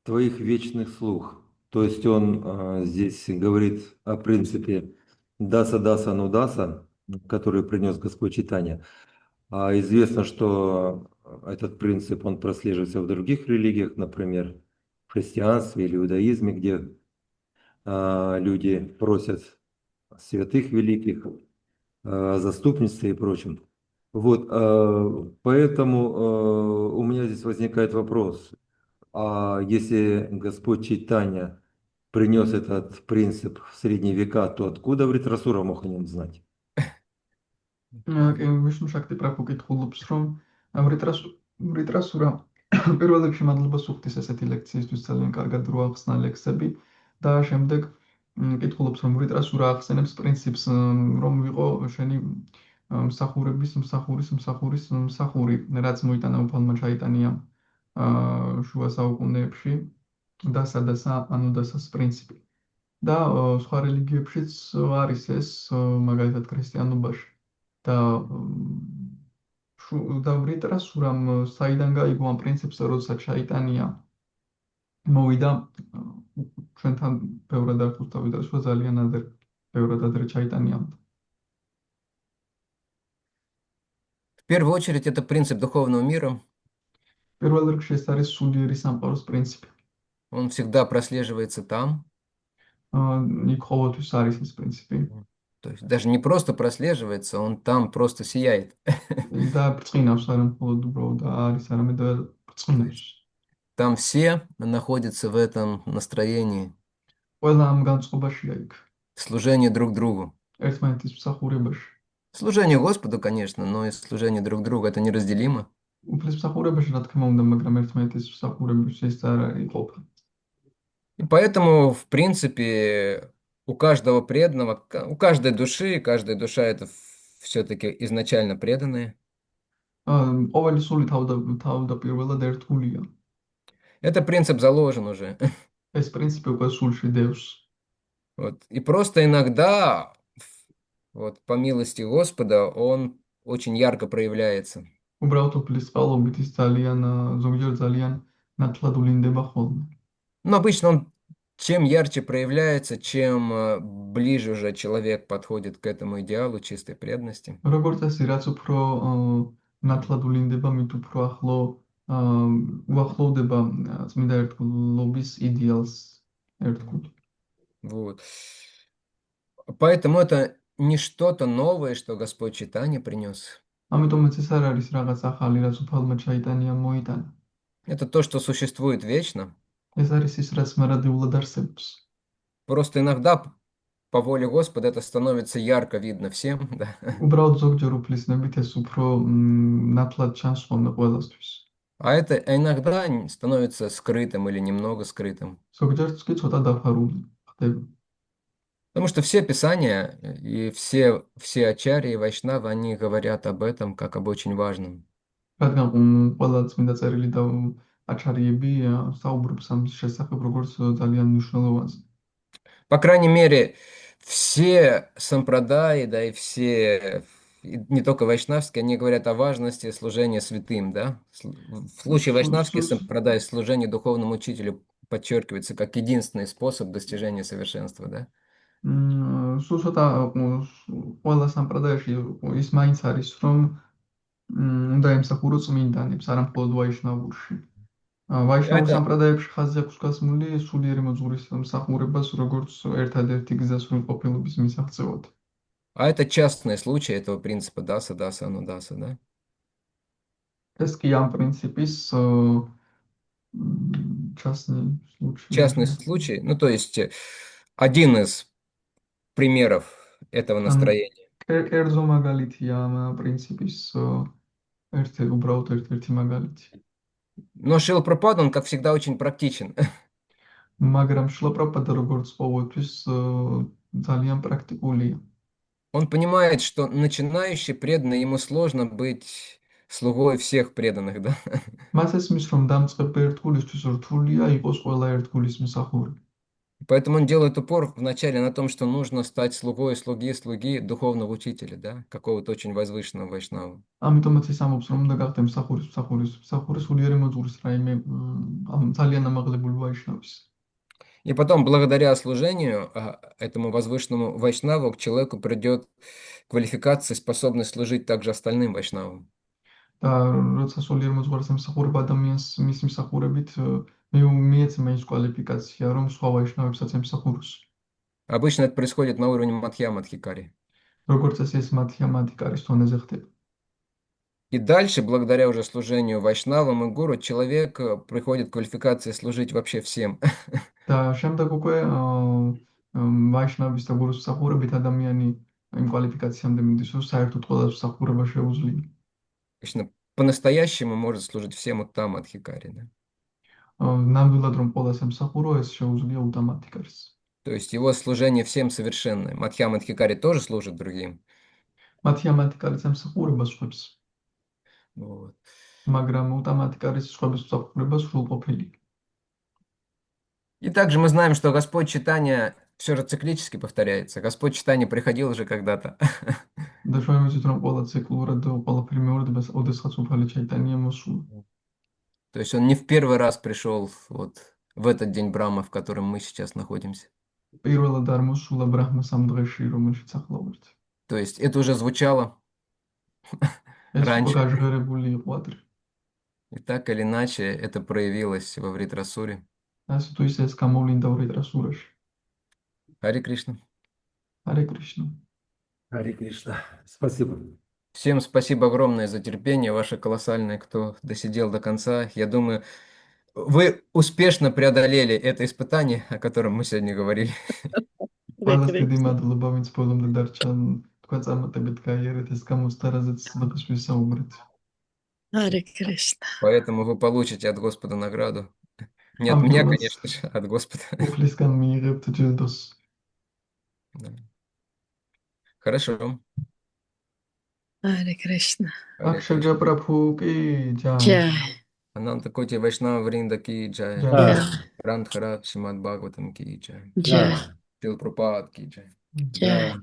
F: твоих вечных слуг? То есть он здесь говорит о принципе даса даса нудаса, который принес Господь Чайтанья. А известно, что этот принцип, он прослеживается в других религиях, например, в христианстве или иудаизме, где люди просят святых великих о заступничестве и прочем. Вот, поэтому у меня здесь возникает вопрос. А если Господь Чайтанья принес этот принцип в средние века, то откуда Вритрасура мог о нем знать?
B: კი ვიშნუ შაქტი პრაბჰუ კითხულობს, რომ ვრიტრასურა პირველ რიგში მადლობას უხდის ესეთი ლექციისთვის, ძალიან კარგად რო ახსნა ლექსები და შემდეგ კითხულობს, რომ ვრიტრასურა ახსენებს პრინციპს, რომ ვიყო შენი მსახურების მსახური, რაც მოიტანა უფალმა ჩაიტანიამ შუა საუკუნეებში დასადასა ანუდასას პრინციპი. და სხვა რელიგიებშიც არის ეს, მაგალითად ქრისტიანობაში. და ვრიტრასურამ საიდან გაიგო ამ პრინციპს, როდესაც ჩაიტანია მოვიდა ჩვენთან ბევრად არ ხუს თავიდანვე ძალიან ბევრად ადრე ჩაიტანიამ.
A: В первую очередь, это принцип духовного мира.
B: პირველ რიგში ეს არის სულიერი სამყაროს პრინციპი.
A: Он всегда прослеживается там.
B: იქ ყოველთვის არის ეს პრინციპი.
A: То есть даже не просто прослеживается, он там просто сияет.
B: და ბრწყინავს, არა მხოლოდ უბრალოდ არის, არამედ ბრწყინავს.
A: Там все находятся в этом настроении.
B: ყველა ამ განწყობაშია იქ.
A: Служение друг другу.
B: ერთმანეთის მსახურებაში.
A: Служение Господу, конечно, но и служение друг другу это неразделимо.
B: უფლის მსახურებაში, რა თქმა უნდა, მაგრამ ერთმანეთის მსახურებაში ეს არ იყოფა.
A: И поэтому, в принципе, у каждого преданного, у каждой души, каждая душа это все-таки изначально преданные.
B: ყოველი სული თავდაპირველად ერთგულია.
A: Это принцип заложен уже.
B: ეს პრინციპი უკვე სულში დევს.
A: Вот. И просто иногда, вот, по милости Господа, он очень ярко проявляется.
B: უბრალოდ უფლის წყალობით ის ზოგჯერ ძალიან ნათლად ვლინდება ხოლმე.
A: Но обычно он чем ярче проявляется, чем ближе уже человек подходит к этому идеалу чистой преданности.
B: როგორც წესი, რაც უფრო ნათლად ვლინდება, მით უფრო ახლო უახლოვდება წმინდა ერთგულობის იდეალს ერთგული.
A: Вот. Поэтому это не что-то новое, что Господь Чайтанья принес.
B: ამიტომაც ეს არ არის რაღაც ახალი, რაც უფალმა ჩაიტანიამ მოიტანა.
A: Это то, что существует вечно.
B: ეს არის ის, რაც მარადეულად არსებობს.
A: Просто иногда по воле Господа это становится ярко видно всем. Да?
B: უბრალოდ ზოგჯერ უფლისნებით ეს უფრო ნათლად ჩანს ხოლმე ყველასთვის.
A: А это иногда становится скрытым или немного скрытым.
B: ზოგჯერც კი ცოტა დაფარული ხდება.
A: Потому что все писания и все ачарьи и вайшнавы, они говорят об этом как об очень важном.
B: რადგან ყველა წმინდა წერილი და აჩარიები საუბრობს ამ შესახებ როგორც ძალიან მნიშვნელოვანზე.
A: По крайней мере, все сампрадаи, да, и все, не только вайшнавские, они говорят о важности служения святым, да. В случае вайшнавских сампрадай служение духовному учителю подчеркивается как единственный способ достижения совершенства, да.
B: სულ ცოტა ყველა სამპრადაიაში ის მაინც არის, რომ უნდა ემსახუროს წმინდანებს, არა მხოლოდ ვაიშნავურში. ვაიშნავურ
A: Это,
B: სამპრადაებში ხაზი აქვს გასმული სულიერი მოძღვრის მსახურებას, როგორც ერთადერთი გზა სრულყოფილობის მისაღწევად.
A: а это частные случаи этого принципа даса, даса, ну даса, да?
B: ეს კი ამ პრინციპის частный
A: Частный
B: случай.
A: случай, ну то есть один из примеров этого
B: ანუ
A: настроения.
B: კერძო მაგალითია ამ პრინციპის უბრალოდ ერთ-ერთი მაგალითი.
A: Но Шрила Прабхупада, он, как всегда, очень практичен.
B: მაგრამ შლაპრაპადა როგორც ყოველთვის ძალიან პრაქტიკულია.
A: Он понимает, что начинающий преданный, ему сложно быть слугой всех преданных, да?
B: მას ესმის, რომ დამწყებ ერთგულისთვის რთულია იყოს ყველა ერთგულის მსახური.
A: Поэтому он делает упор вначале на том, что нужно стать слугой слуги духовного учителя, да? Какого-то очень возвышенного вайшнава.
B: ამიტომაც ის ამბობს, რომ უნდა გახდე მსახური სულიერი მოძღვრის რაიმე ძალიან ამაღლებული ვაიშნავის.
A: И потом, благодаря служению этому возвышенному вайшнаву, к человеку придет квалификация, способность служить также остальным вайшнавам.
B: და როცა სულიერ მოძღვარს ემსახურება ადამიანს მის მსახურებით მიეცემა ის კვალიფიკაცია, რომ სხვა ვაიშნავებსაც ემსახუროს.
A: Обычно это происходит на уровне Мадхья-Мадхикари.
B: როგორც ეს მათია-მათიკარის დონეზე ხდება.
A: И дальше, благодаря уже служению вайшнавам и гуру, человек приходит к квалификации служить вообще всем.
B: და შემდეგ უკვე ვაიშნავის და გურუს მსახურებით ადამიანი იმ კვალიფიკაციამდე მიდის, რომ საერთოდ ყველა მსახურება შეუძლია.
A: Конечно, по-настоящему может служить всем Уттама-Мадхикари, да?
B: ნამდვილად რომ ყველას ემსახურო, ეს შეუძლია უტამათიკარს.
A: То есть его служение всем совершенное. Мадхья-Мадхикари тоже служит другим.
B: მათია-მათიკარის ემსახურება სხვებს,
A: Вот.
B: მაგრამ უტამათიკარის სხვების მსახურება სრულყოფილია.
A: И также мы знаем, что Господь Чайтанья все же циклически повторяется. Господь Чайтанья приходил уже когда-то.
B: და ჩვენ ვიცით, რომ ყველა ციკლურად ყველაფერი მეორდება, ოდესღაც უფალი ჩაიტანია მოსულა.
A: То есть он не в первый раз пришел вот в этот день Брахмы, в котором мы сейчас находимся.
B: პირველად არ მოსულა ბრაჰმას ამ დღეში, რომელშიც ახლა ვართ.
A: То есть это уже звучало
B: ეს უკვე
A: раньше.
B: გაჟღერებული იყო ადრე.
A: И так или иначе это проявилось во Вритрасуре.
B: ასე თუ ისე ეს გამოვლინდა ვრიტრასურაში.
A: Хари Кришна.
B: ჰარე კრიშნა.
F: Харе Кришна. Спасибо.
A: Всем спасибо огромное за терпение, ваше колоссальное, кто досидел до конца. Я думаю, вы успешно преодолели это испытание, о котором мы сегодня говорили.
B: ყველას დიდი მადლობა, ვინც ბოლომდე დარჩა, თქვა წარმატებით გაიარეთ ეს გამოცდა, რაზეც დღეს ვისაუბრეთ.
E: Харе Кришна.
A: Поэтому вы получите от Господа награду. Не от меня,
B: ამიტომაც
A: конечно же, от Господа.
B: უფლისგან მიიღებთ ჯილდოს.
A: Да. Хорошо.
E: Харе Кришна.
A: Харе
B: აქშაჯა
A: Кришна.
B: პრაფუ კი ჯაი.
E: Джай.
A: Ананта Коти Вайшнава Вринда Ки Джай.
B: Джай.
E: Джай.
A: Рандхара Шримад Бхагаватам Ки Джай.
E: Джай.
A: Шрила Прабхупада Ки Джай.
E: Джай.